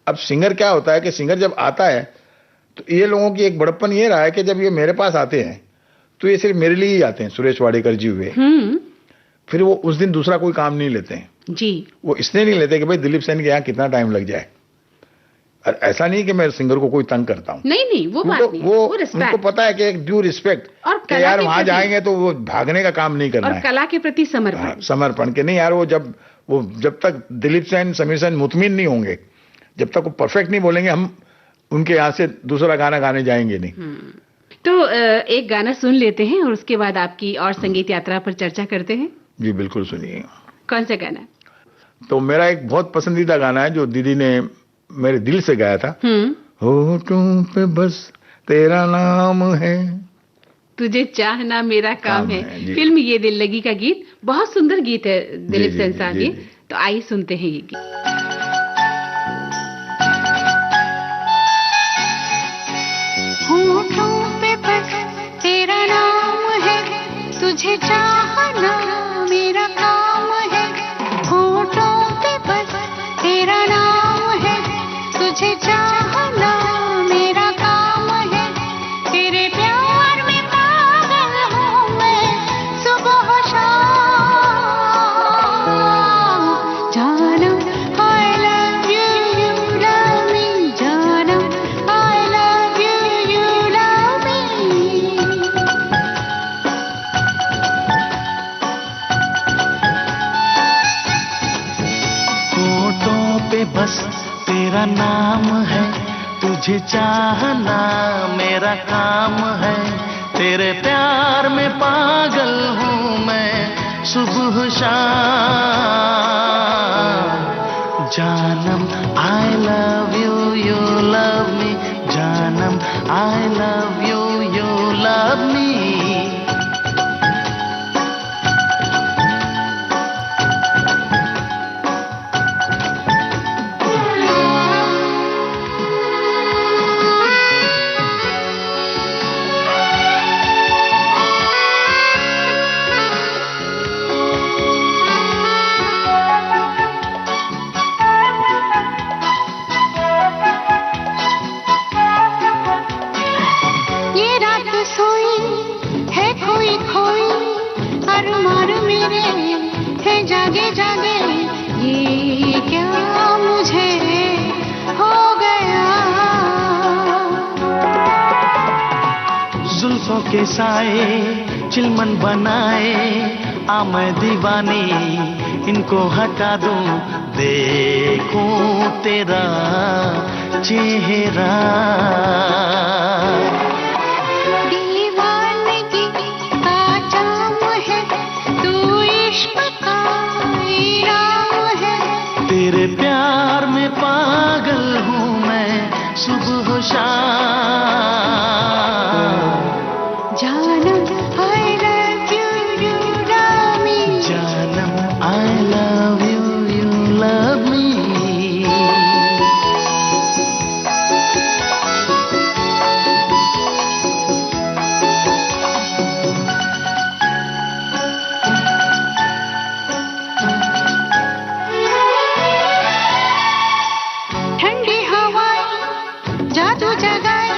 [SPEAKER 1] अब सिंगर क्या होता है कि सिंगर जब आता है तो ये लोगों की एक बड़प्पन ये रहा है कि जब ये मेरे पास आते हैं तो ये सिर्फ मेरे लिए ही आते हैं। सुरेश वाडेकर जी हुए, फिर वो उस दिन दूसरा कोई काम नहीं लेते हैं
[SPEAKER 3] जी, वो
[SPEAKER 1] इसलिए नहीं लेते कि भाई दिलीप सेन के यहाँ कितना टाइम लग जाए। और ऐसा नहीं कि मैं सिंगर को कोई तंग करता हूँ,
[SPEAKER 3] नहीं वो बात नहीं, वो
[SPEAKER 1] उनको पता है कि एक ड्यू रिस्पेक्ट,
[SPEAKER 3] और
[SPEAKER 1] यार वहां जाएंगे तो वो भागने का काम नहीं करना
[SPEAKER 3] और
[SPEAKER 1] है,
[SPEAKER 3] कला के प्रति समर्पण,
[SPEAKER 1] समर्पण के नहीं यार। वो जब तक दिलीप सेन, समीर सेन मुतमिन नहीं होंगे, जब तक वो परफेक्ट नहीं बोलेंगे, हम उनके यहाँ से दूसरा गाना गाने जाएंगे नहीं।
[SPEAKER 3] तो एक गाना सुन लेते हैं और उसके बाद आपकी और संगीत यात्रा पर चर्चा करते हैं।
[SPEAKER 1] जी बिल्कुल, सुनिए।
[SPEAKER 3] कौन सा गाना?
[SPEAKER 1] तो मेरा एक बहुत पसंदीदा गाना है जो दीदी ने मेरे दिल से गाया था, होठों पे बस तेरा नाम है,
[SPEAKER 3] तुझे चाहना मेरा काम है। फिल्म ये दिल लगी का गीत, बहुत सुंदर गीत है दिलीप सेन साहब ये। तो आइए सुनते हैं ये गीत।
[SPEAKER 5] होठों पे बस तेरा नाम है, तुझे चाहना मेरा काम है। होठों पे बस तेरा नाम है, तुझे चाहना मेरा काम है। तेरे प्यार में पागल हूँ मैं सुबह शाम। जानम I love you, you love me। जानम I love you, you love me।
[SPEAKER 4] होठों पे बस तेरा नाम है, तुझे चाहना मेरा काम है। तेरे प्यार में पागल हूँ मैं सुबह शाम। जानम I love you, you love me। जानम I love you, you love me। इनके साए चिलमन बनाए, आ मैं दीवानी इनको हटा दूं, देखूं तेरा चेहरा।
[SPEAKER 5] दीवानगी का जाम है, तू इश्क का इनाम है।
[SPEAKER 4] तेरे प्यार में पागल हूँ मैं सुबह शाम।
[SPEAKER 5] जानम I love you, you love me।
[SPEAKER 4] जानम I love you, you love me।
[SPEAKER 5] ठंडी हवाएं जादू जगाए,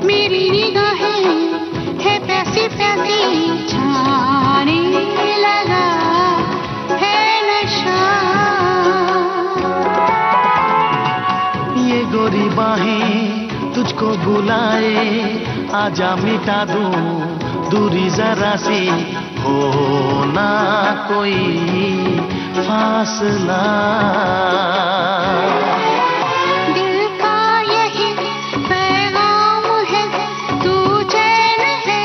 [SPEAKER 5] मेरी निगाहें है प्यासी प्यासी, छाने लगा है नशा।
[SPEAKER 4] ये गोरी बाहें तुझको बुलाए, आजा मिटा दूं दूरी जरा सी, हो ना कोई फासला।
[SPEAKER 5] दिल का यही पैगाम है, तू चैन है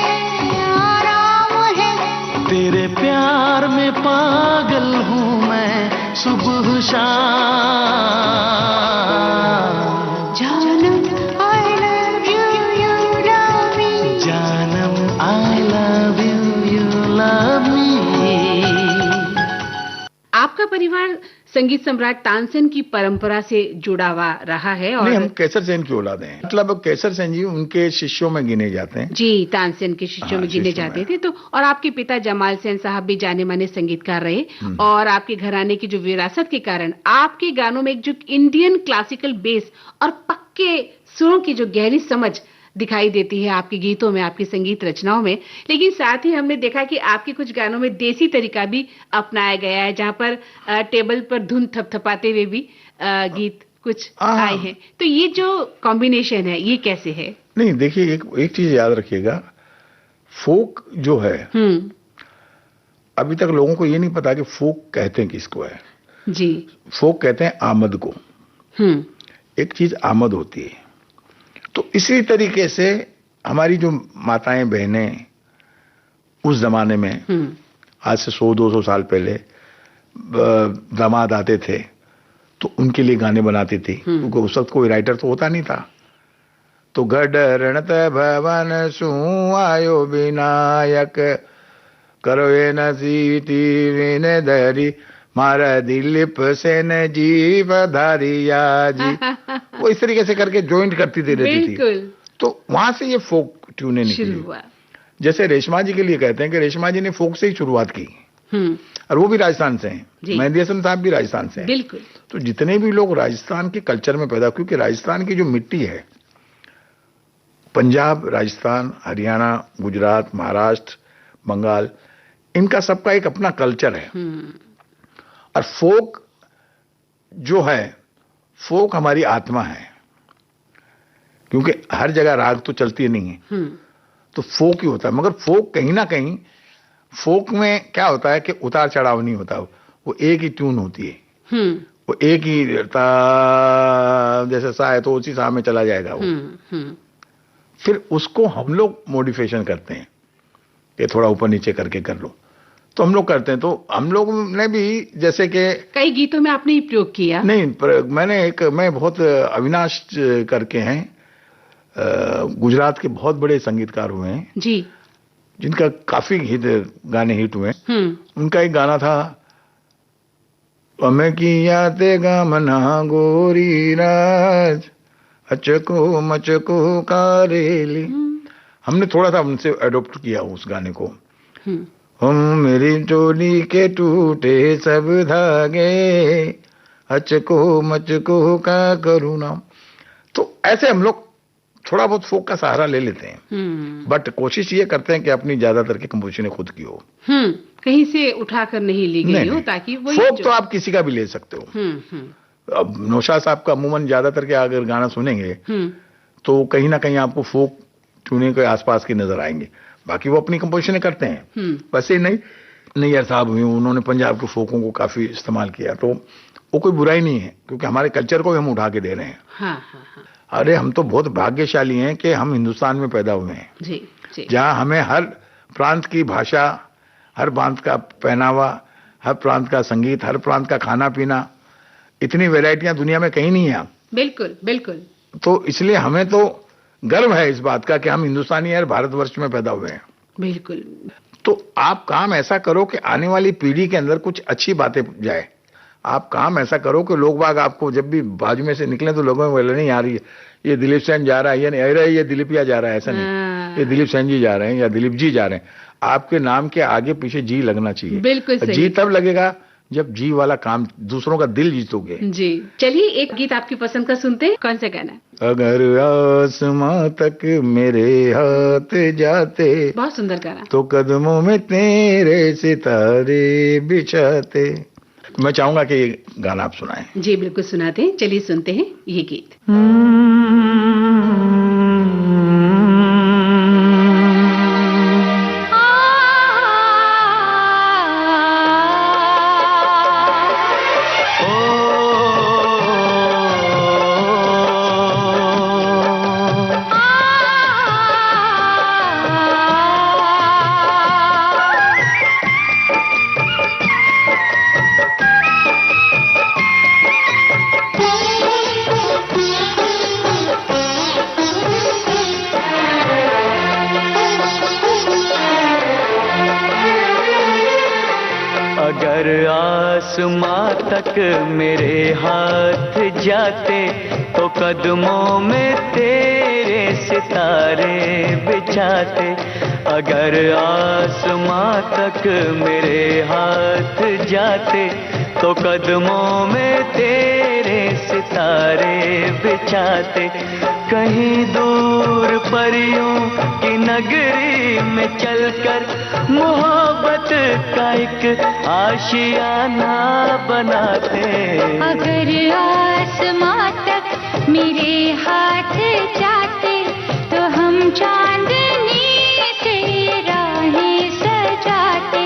[SPEAKER 5] आराम है।
[SPEAKER 4] तेरे प्यार में पागल हूँ मैं सुबह शाम।
[SPEAKER 5] जानम I love you, you love me।
[SPEAKER 4] जानम I love you, you love me।
[SPEAKER 3] आपका परिवार संगीत सम्राट तानसेन की परंपरा से जुड़ा हुआ रहा है और
[SPEAKER 1] नहीं, हम केसर सेन की औलादे हैं। मतलब केसर सेन जी उनके शिष्यों में गिने जाते हैं।
[SPEAKER 3] जी तानसेन के शिष्यों में गिने
[SPEAKER 1] शिष्यों
[SPEAKER 3] जाते
[SPEAKER 1] में।
[SPEAKER 3] थे। तो और आपके पिता जमाल सेन साहब भी जाने माने संगीतकार रहे और आपके घराने की जो विरासत के कारण आपके गानों में एक जो इंडियन क्लासिकल बेस और पक्के सुरों की जो गहरी समझ दिखाई देती है आपके गीतों में, आपकी संगीत रचनाओं में। लेकिन साथ ही हमने देखा कि आपके कुछ गानों में देसी तरीका भी अपनाया गया है, जहां पर टेबल पर धुन थपथपाते हुए भी गीत कुछ आए हैं। तो ये जो कॉम्बिनेशन है ये कैसे है?
[SPEAKER 1] नहीं, देखिए एक चीज याद रखिएगा, फोक जो है अभी तक लोगों को ये नहीं पता कि फोक कहते हैं किसको है।
[SPEAKER 3] जी
[SPEAKER 1] फोक कहते हैं आमद को। एक चीज आमद होती है। तो इसी तरीके से हमारी जो माताएं बहनें उस जमाने में आज से 100-200 साल पहले दामाद आते थे तो उनके लिए गाने बनाती थी, क्योंकि उस वक्त कोई राइटर तो होता नहीं था। तो गढ़ रणत भवन सु आयो विनायक, करो ये नसीती विने धरी, मारा दिलीप सेन जी पधारिया जी। वो इस तरीके से करके जॉइंट करती थी रहती थी। तो वहां से ये फोक ट्यूने निकली। जैसे रेशमा जी के लिए कहते हैं कि रेशमा जी ने फोक से ही शुरुआत की और वो भी राजस्थान से हैं। मेहंदी हसन साहब भी राजस्थान से हैं।
[SPEAKER 3] बिल्कुल।
[SPEAKER 1] तो जितने भी लोग राजस्थान के कल्चर में पैदा, क्योंकि राजस्थान की जो मिट्टी है, पंजाब, राजस्थान, हरियाणा, गुजरात, महाराष्ट्र, बंगाल, इनका सबका एक अपना कल्चर है। और फोक जो है, फोक हमारी आत्मा है, क्योंकि हर जगह राग तो चलती नहीं है, तो फोक ही होता है। मगर फोक कहीं ना कहीं, फोक में क्या होता है कि उतार चढ़ाव नहीं होता, वो एक ही ट्यून होती है। वो एक ही जैसे सा है तो उसी सा में चला जाएगा वो। फिर उसको हम लोग मॉडिफिकेशन करते हैं कि थोड़ा ऊपर नीचे करके कर लो, तो हम लोग करते हैं। तो हम लोग ने भी जैसे कि
[SPEAKER 3] कई गीतों में आपने प्रयोग किया।
[SPEAKER 1] नहीं, मैं बहुत अविनाश करके हैं, गुजरात के बहुत बड़े संगीतकार हुए हैं
[SPEAKER 3] जी,
[SPEAKER 1] जिनका काफी गाने हिट हुए। उनका एक गाना था, अमे किया ते गमना गोरी राज, अचको मचको कारेली। हमने थोड़ा सा उनसे अडॉप्ट किया उस गाने को। हम मेरी चोली के टूटे सब धागे, अचको मचको का करूँ ना। तो ऐसे हम लोग थोड़ा बहुत फोक का सहारा ले लेते हैं, बट कोशिश ये करते हैं कि अपनी ज्यादातर की कंपोजिशन खुद की हो,
[SPEAKER 3] कहीं से उठाकर नहीं ली गई हो, ताकि वही
[SPEAKER 1] फोक तो आप किसी का भी ले सकते हो। अब नौशाद साहब का अमूमन ज्यादातर के अगर गाना सुनेंगे तो कहीं ना कहीं आपको फोक ट्यूनिंग के आसपास की नजर आएंगे, बाकी वो अपनी कंपोजिशन करते हैं। वैसे ही नहीं नैयर साहब हुए, उन्होंने पंजाब के फोकों को काफी इस्तेमाल किया, तो वो कोई बुराई नहीं है, क्योंकि हमारे कल्चर को हम उठा के दे रहे हैं।
[SPEAKER 3] हाँ, हाँ, हाँ।
[SPEAKER 1] अरे हम तो बहुत भाग्यशाली हैं कि हम हिंदुस्तान में पैदा हुए हैं,
[SPEAKER 3] जी, जी।
[SPEAKER 1] जहां हमें हर प्रांत की भाषा, हर प्रांत का पहनावा, हर प्रांत का संगीत, हर प्रांत का खाना पीना, इतनी वैरायटियां दुनिया में कहीं नहीं है।
[SPEAKER 3] बिल्कुल, बिल्कुल।
[SPEAKER 1] तो इसलिए हमें तो गर्व है इस बात का कि हम हिंदुस्तानी हैं, भारतवर्ष में पैदा हुए हैं।
[SPEAKER 3] बिल्कुल।
[SPEAKER 1] तो आप काम ऐसा करो कि आने वाली पीढ़ी के अंदर कुछ अच्छी बातें जाए। आप काम ऐसा करो कि लोग बाग आपको जब भी बाजू में से निकले तो लोगों में बोले नहीं यार ये दिलीप सेन जा रहा है, ये नहीं अरे ये दिलीपिया जा रहा है, ऐसा नहीं, ये दिलीप सेन जी जा रहे हैं या दिलीप जी जा रहे हैं। आपके नाम के आगे पीछे जी लगना चाहिए।
[SPEAKER 3] बिल्कुल सही।
[SPEAKER 1] जी तब लगेगा जब जी वाला काम दूसरों का दिल जीतोगे।
[SPEAKER 3] जी, चलिए एक गीत आपकी पसंद का सुनते हैं, कौन सा गाना?
[SPEAKER 1] अगर आसमां तक मेरे हाथ जाते,
[SPEAKER 3] बहुत सुंदर गाना।
[SPEAKER 1] तो कदमों में तेरे सितारे बिछाते। मैं चाहूंगा कि ये गाना आप सुनाएं।
[SPEAKER 3] जी बिल्कुल सुनाते हैं, चलिए सुनते हैं ये गीत।
[SPEAKER 4] अगर आसमां तक मेरे हाथ जाते, तो कदमों में तेरे सितारे बिछाते। अगर आसमां तक मेरे हाथ जाते, तो कदमों में तेरे सितारे बिछाते। कहीं दूर परियों की नगरी में चलकर मोहब्बत का एक आशियाना बनाते।
[SPEAKER 5] अगर आसमां तक मेरे हाथ जाते, तो हम चांदनी से राहें सजाते।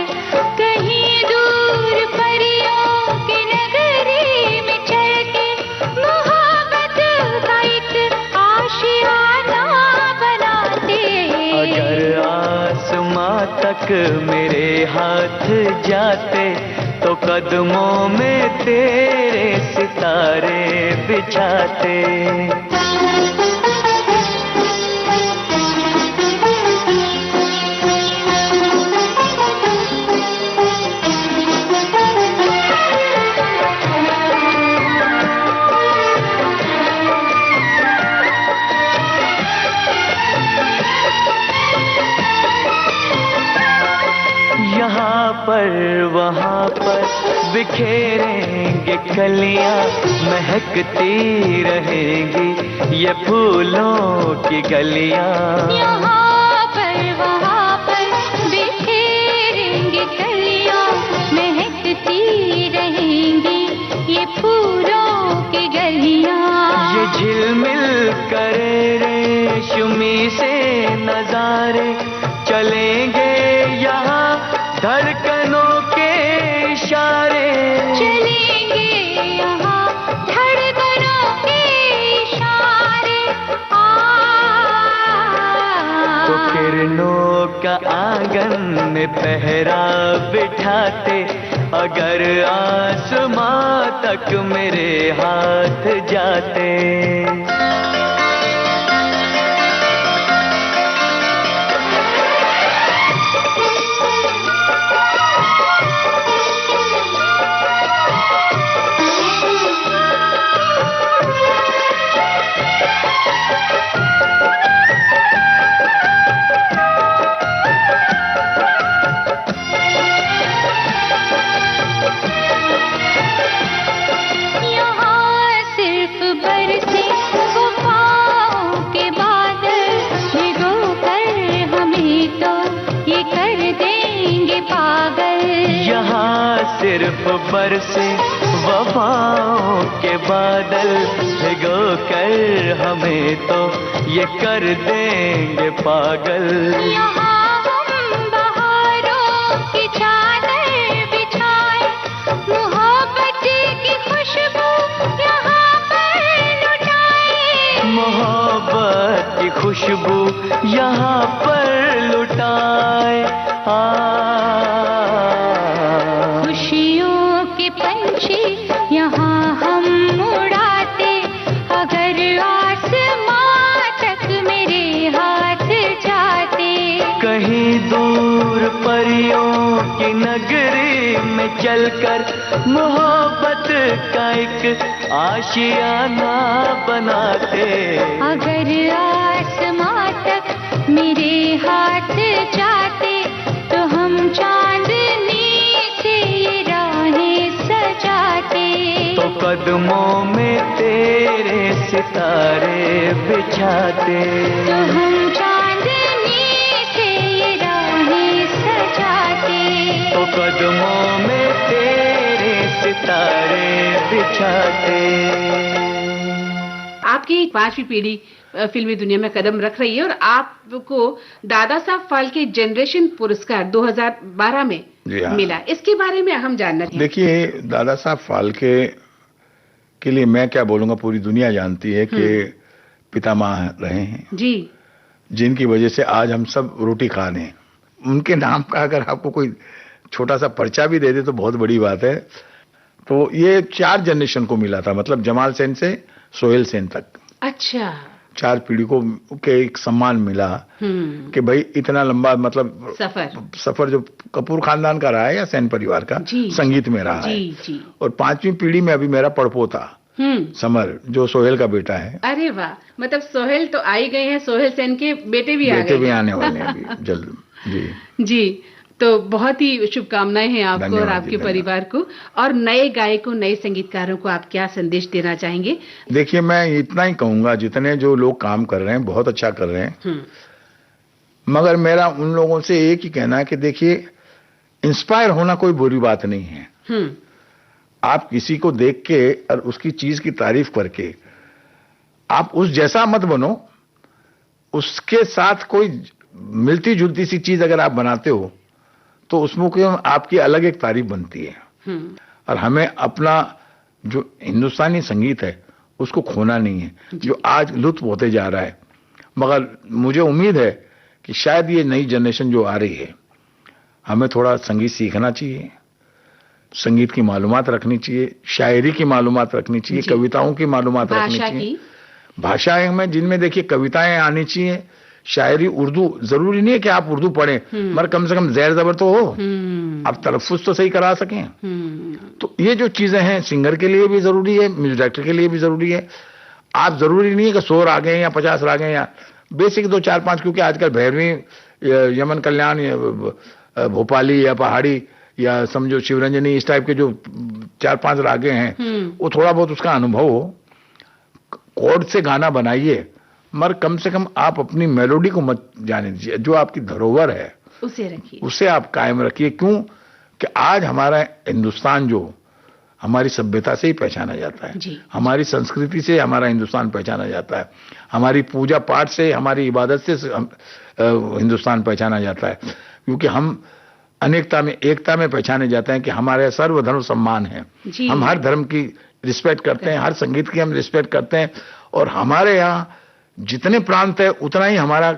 [SPEAKER 5] कहीं दूर परियों की नगरी में चलके मोहब्बत का एक आशियाना बनाते।
[SPEAKER 4] अगर आसमां तक मेरे हाथ जाते, तो कदमों में तेरे सितारे बिछाते। यहाँ पर वहाँ पर बिखेरेंगे कलियाँ, महकती रहेंगी ये फूलों की गलियाँ।
[SPEAKER 5] यहाँ पर वहाँ पर बिखेरेंगे कलियाँ, महकती रहेंगी ये फूलों की गलियाँ।
[SPEAKER 4] ये झिलमिल करे रेशमी से नजारे, चलेंगे यहाँ धड़कनों के इशारे।
[SPEAKER 5] चलेंगे यहाँ धड़कनों के इशारे।
[SPEAKER 4] तो किरणों का आंगन में पहरा बिठाते, अगर आसमां तक मेरे हाथ जाते। सिर्फ बरसे वफाओं के बादल भिगो कर हमें तो ये कर देंगे पागल।
[SPEAKER 5] यहाँ हम बहारों की चादर बिछाए, मोहब्बत की खुशबू यहाँ पर लुटाए,
[SPEAKER 4] मोहब्बत की खुशबू यहाँ पर लुटाए।
[SPEAKER 5] खुशियों के पंछी यहाँ हम उड़ाते, अगर आसमां तक मेरे हाथ जाते।
[SPEAKER 4] कहीं दूर परियों की नगरी में चलकर मोहब्बत का एक आशियाना बनाते,
[SPEAKER 5] अगर आसमां तक मेरे हाथ जाते, तो हम चांदनी से ये राहें सजाते।
[SPEAKER 4] तो कदमों में तेरे सितारे बिछाते,
[SPEAKER 5] तो हम चांदनी से ये राहें सजाते।
[SPEAKER 4] तो कदमों में तेरे सितारे बिछाते।
[SPEAKER 3] आपकी 5वीं पीढ़ी फिल्मी दुनिया में कदम रख रही है और आपको दादा साहब फाल्के जनरेशन पुरस्कार 2012 में मिला। इसके बारे में हम जानना चाहते हैं।
[SPEAKER 1] देखिए, दादा साहब फाल्के के लिए मैं क्या बोलूंगा, पूरी दुनिया जानती है कि पितामह रहे हैं
[SPEAKER 3] जी,
[SPEAKER 1] जिनकी वजह से आज हम सब रोटी खा रहे हैं। उनके नाम का अगर आपको कोई छोटा सा पर्चा भी दे दे तो बहुत बड़ी बात है। तो ये 4 जनरेशन को मिला था, मतलब जमाल सेन से सोहेल सेन तक।
[SPEAKER 3] अच्छा,
[SPEAKER 1] 4 पीढ़ी को के एक सम्मान मिला कि भाई इतना लंबा मतलब सफर जो कपूर खानदान का रहा है या सेन परिवार का संगीत में रहा है।
[SPEAKER 3] जी।
[SPEAKER 1] और 5वीं पीढ़ी में अभी मेरा पड़पोता समर जो सोहेल का बेटा है।
[SPEAKER 3] अरे वाह, मतलब सोहेल तो आ ही गए हैं, सोहेल सेन के बेटे भी आने
[SPEAKER 1] वाले हैं अभी जल्द।
[SPEAKER 3] जी, तो बहुत ही शुभकामनाएं हैं आपको और आपके परिवार को। और नए गायकों, नए संगीतकारों को आप क्या संदेश देना चाहेंगे?
[SPEAKER 1] देखिए, मैं इतना ही कहूंगा, जितने जो लोग काम कर रहे हैं बहुत अच्छा कर रहे हैं, मगर मेरा उन लोगों से एक ही कहना है कि देखिए, इंस्पायर होना कोई बुरी बात नहीं है। आप किसी को देख के और उसकी चीज की तारीफ करके आप उस जैसा मत बनो, उसके साथ कोई मिलती जुलती सी चीज अगर आप बनाते हो तो उसमें आपकी अलग एक तारीफ बनती है। और हमें अपना जो हिंदुस्तानी संगीत है उसको खोना नहीं है, जो आज लुत्फ होते जा रहा है। मगर मुझे उम्मीद है कि शायद ये नई जनरेशन जो आ रही है, हमें थोड़ा संगीत सीखना चाहिए, संगीत की मालूमात रखनी चाहिए, शायरी की मालूमात रखनी चाहिए, कविताओं की मालूमात रखनी चाहिए। भाषाएं में जिनमें देखिए कविताएं आनी चाहिए, शायरी उर्दू, जरूरी नहीं है कि आप उर्दू पढ़ें, मगर कम से कम ज़ैर ज़बर तो हो, आप तलफ़्फ़ुज़ तो सही करा सकें। तो ये जो चीजें हैं सिंगर के लिए भी जरूरी है, म्यूजिक डायरेक्टर के लिए भी जरूरी है। आप जरूरी नहीं है कि 100 राग या 50 राग या बेसिक 2 4 5, क्योंकि आजकल भैरवी, यमन कल्याण, भोपाली या पहाड़ी या समझो शिवरंजनी, इस टाइप के जो 4-5 रागे हैं, वो थोड़ा बहुत उसका अनुभव हो, कोड से गाना बनाइए, मगर कम से कम आप अपनी मेलोडी को मत जाने दीजिए। जो आपकी धरोहर है
[SPEAKER 3] उसे रखिए,
[SPEAKER 1] उसे आप कायम रखिए। क्यों कि आज हमारा हिंदुस्तान जो हमारी सभ्यता से ही पहचाना जाता है, हमारी संस्कृति से हमारा हिंदुस्तान पहचाना जाता है, हमारी पूजा पाठ से, हमारी इबादत से हिंदुस्तान पहचाना जाता है। क्योंकि हम अनेकता में एकता में पहचाने जाते हैं कि हमारे सर्वधर्म सम्मान है, हम हर धर्म की रिस्पेक्ट करते हैं, हर संगीत की हम रिस्पेक्ट करते हैं। और हमारे यहाँ जितने प्रांत है उतना ही हमारा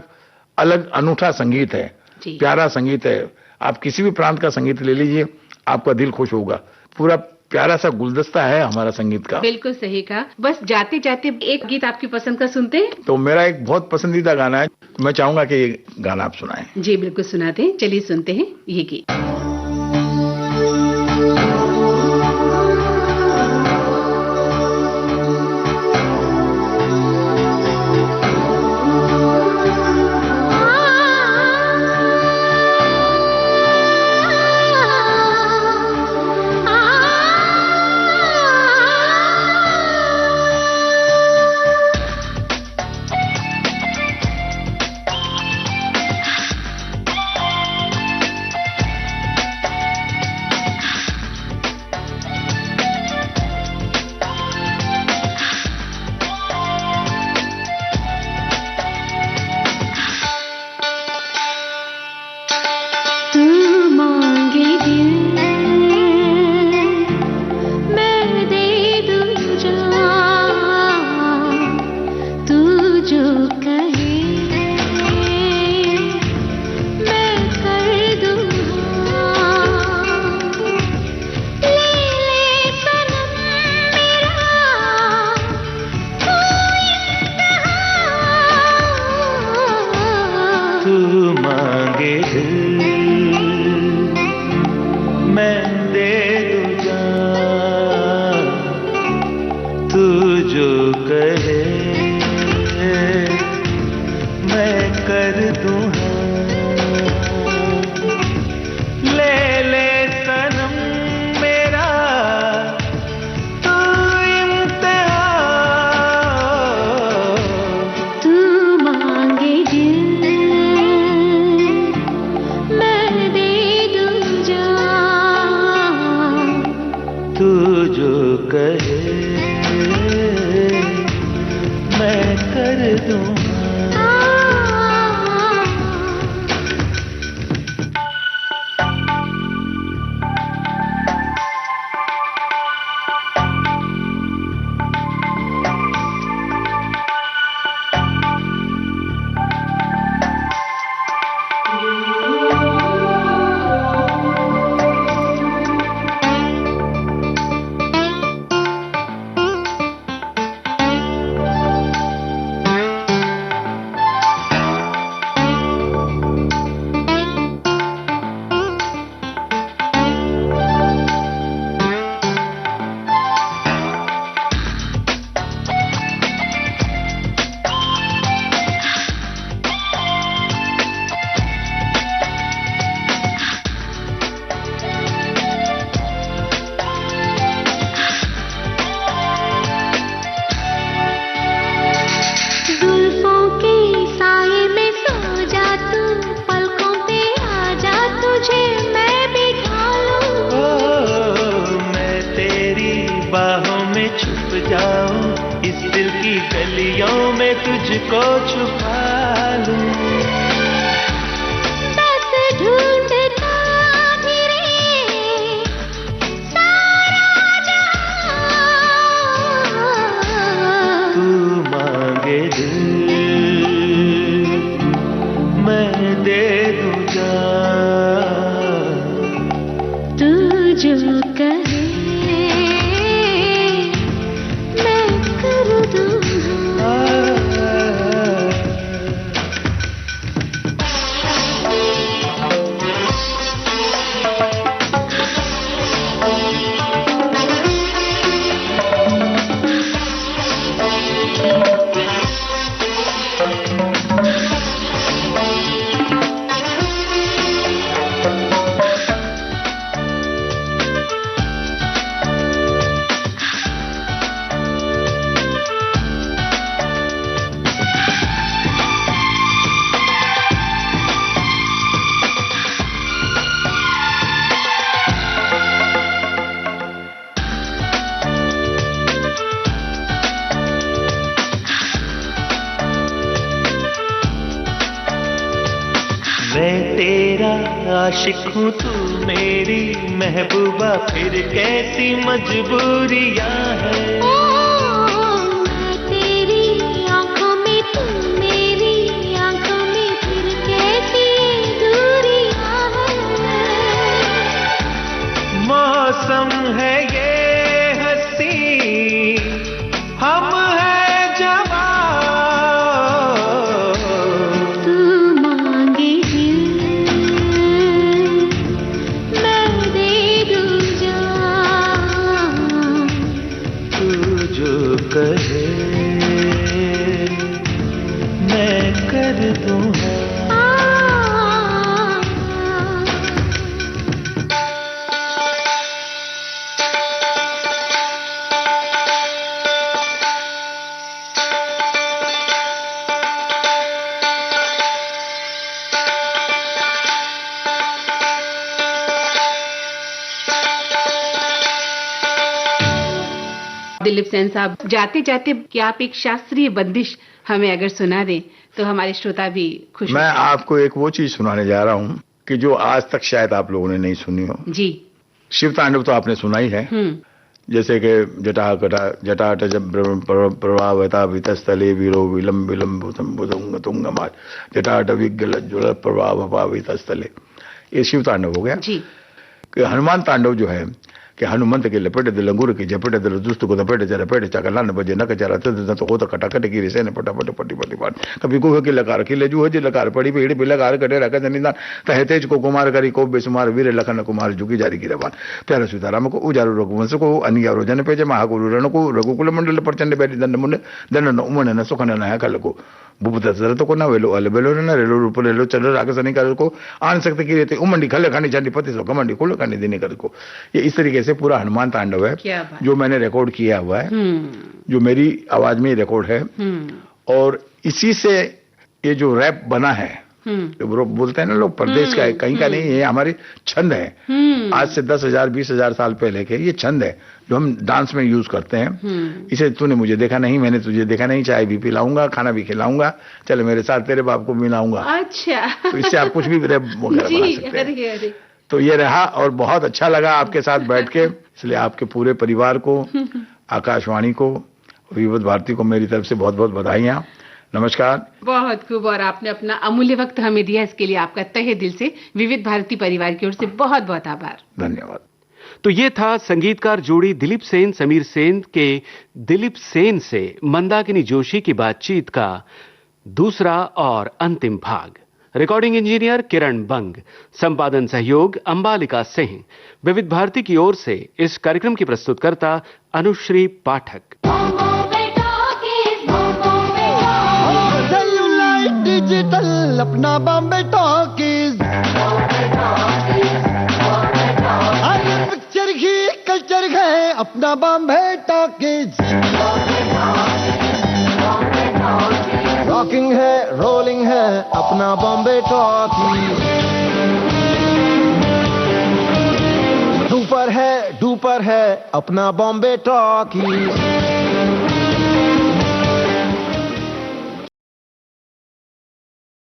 [SPEAKER 1] अलग अनूठा संगीत है, प्यारा संगीत है। आप किसी भी प्रांत का संगीत ले लीजिए, आपका दिल खुश होगा। पूरा प्यारा सा गुलदस्ता है हमारा संगीत का।
[SPEAKER 3] बिल्कुल सही कहा। बस जाते जाते एक गीत आपकी पसंद का सुनते हैं।
[SPEAKER 1] तो मेरा एक बहुत पसंदीदा गाना है, मैं चाहूंगा कि ये गाना आप सुनाएं।
[SPEAKER 3] जी बिल्कुल सुनाते हैं, चलिए सुनते हैं ये गीत।
[SPEAKER 4] जो कहे मैं कर दूं ले ले सनम मेरा तू इम्तिहान
[SPEAKER 5] तू मांगे दिल मैं दे दूं जान
[SPEAKER 4] तू जो कहे मैं कर दूं
[SPEAKER 5] जुल्फों के साए में सो जा तू पलकों पे आ जा तुझे मैं बिठा लूं
[SPEAKER 4] मैं तेरी बाहों में छुप जाऊं इस दिल की गलियों में तुझको छुपा लूं
[SPEAKER 5] बस ढूंढता फिरे सारा जहां
[SPEAKER 4] तू मांगे दिल मैं दे दूं जान
[SPEAKER 5] तू जो कहे मैं कर दूं
[SPEAKER 4] मैं तेरा आशिक हूँ तू मेरी महबूबा फिर कैसी मजबूरियां हैं
[SPEAKER 5] मैं तेरी आंखों में तू मेरी आंखों में फिर कैसी दूरियां हैं
[SPEAKER 4] मौसम है ये हंसी हम है जवान
[SPEAKER 5] तू मांगे दिल मैं दे दूं जान
[SPEAKER 4] तू जो कहे मैं कर दूं
[SPEAKER 3] दिलीप सेन साहब, जाते जाते क्या आप एक शास्त्रीय बंदिश हमें अगर सुना दें तो हमारे श्रोता भी खुश
[SPEAKER 1] मैं
[SPEAKER 3] होंगे।
[SPEAKER 1] आपको एक वो चीज सुनाने जा रहा हूँ कि जो आज तक शायद आप लोगों ने नहीं सुनी हो।
[SPEAKER 3] जी।
[SPEAKER 1] शिव तांडव तो आपने सुना ही है, जैसे कि जटाट प्रभावता वितस्थले वीरो विलम विलम भुजंग तुंगमात जटाट विज्ञल ज्वल प्रभाव वितस्थले, ये शिव तांडव हो गया।
[SPEAKER 3] जी।
[SPEAKER 1] कि हनुमान तांडव जो है कि हनुमंत के लपेटे दिल अंगूर की झपेटे दिल दुस्त को दपेटे चले पेटे चकला न बजे न कचरा तो होता कटाकट की रिसे ने फटाफट पट्टी पट्टी पाट कभी गुह की लकार की ले जू जी लकार पड़ी भीड़ भी लकार कटे रख निदान तहे तेज को कुमार करी को बेसुमार वीर लखन कुमार झुकी जारी की रवान प्यारे सीताराम को उजारू रघुवंश को अनिया रोजन पेजे महागुरु रण को रघुकुल मंडल प्रचंड बैठी दंड मुंड दंड न उमन न सुखन न कल को भूपत दशरथ को न वेलो अल बेलो न रेलो रूप रेलो चंद्र रागसनी कर को आन सकते की रहते उमंडी खल खानी चंडी पति सो कमंडी कुल खानी देने कर को ये इस तरीके से पूरा हनुमान तांडव है जो मैंने रिकॉर्ड किया हुआ है, जो मेरी आवाज में रिकॉर्ड है। और इसी से ये जो रैप बना है, जो बोलते हैं ना लोग प्रदेश का है, कहीं का नहीं, ये हमारी छंद है। आज से 10,000 20,000 साल पहले के ये छंद है जो हम डांस में यूज करते हैं। इसे तूने मुझे देखा नहीं, मैंने तुझे देखा नहीं, चाय भी पिलाऊंगा, खाना भी खिलाऊंगा, चले मेरे साथ तेरे बाप को मिलाऊंगा।
[SPEAKER 3] अच्छा,
[SPEAKER 1] तो इससे आप कुछ भी रैप वगैरह बना सकते हैं।
[SPEAKER 3] अरे।
[SPEAKER 1] तो ये रहा और बहुत अच्छा लगा आपके साथ बैठ के, इसलिए आपके पूरे परिवार को, आकाशवाणी को, विविध भारती को मेरी तरफ से बहुत बहुत बधाइयां। नमस्कार।
[SPEAKER 3] बहुत खूब, और आपने अपना अमूल्य वक्त हमें दिया, इसके लिए आपका तहे दिल से विविध भारती परिवार की ओर से बहुत बहुत आभार।
[SPEAKER 1] धन्यवाद।
[SPEAKER 2] तो ये था संगीतकार जोड़ी दिलीप सेन समीर सेन के दिलीप सेन से मंदाकिनी जोशी की बातचीत का दूसरा और अंतिम भाग। रिकॉर्डिंग इंजीनियर किरण बंग, संपादन सहयोग अंबालिका सिंह। विविध भारती की ओर से इस कार्यक्रम की प्रस्तुतकर्ता अनुश्री पाठक।
[SPEAKER 6] डिजिटल अपना बॉम्बे टॉकीज, पिक्चर ही कल्चर है अपना बॉम्बे टॉकीज। रॉकिंग है रोलिंग है अपना बॉम्बे टॉकीज। डूपर है अपना बॉम्बे टॉकीज।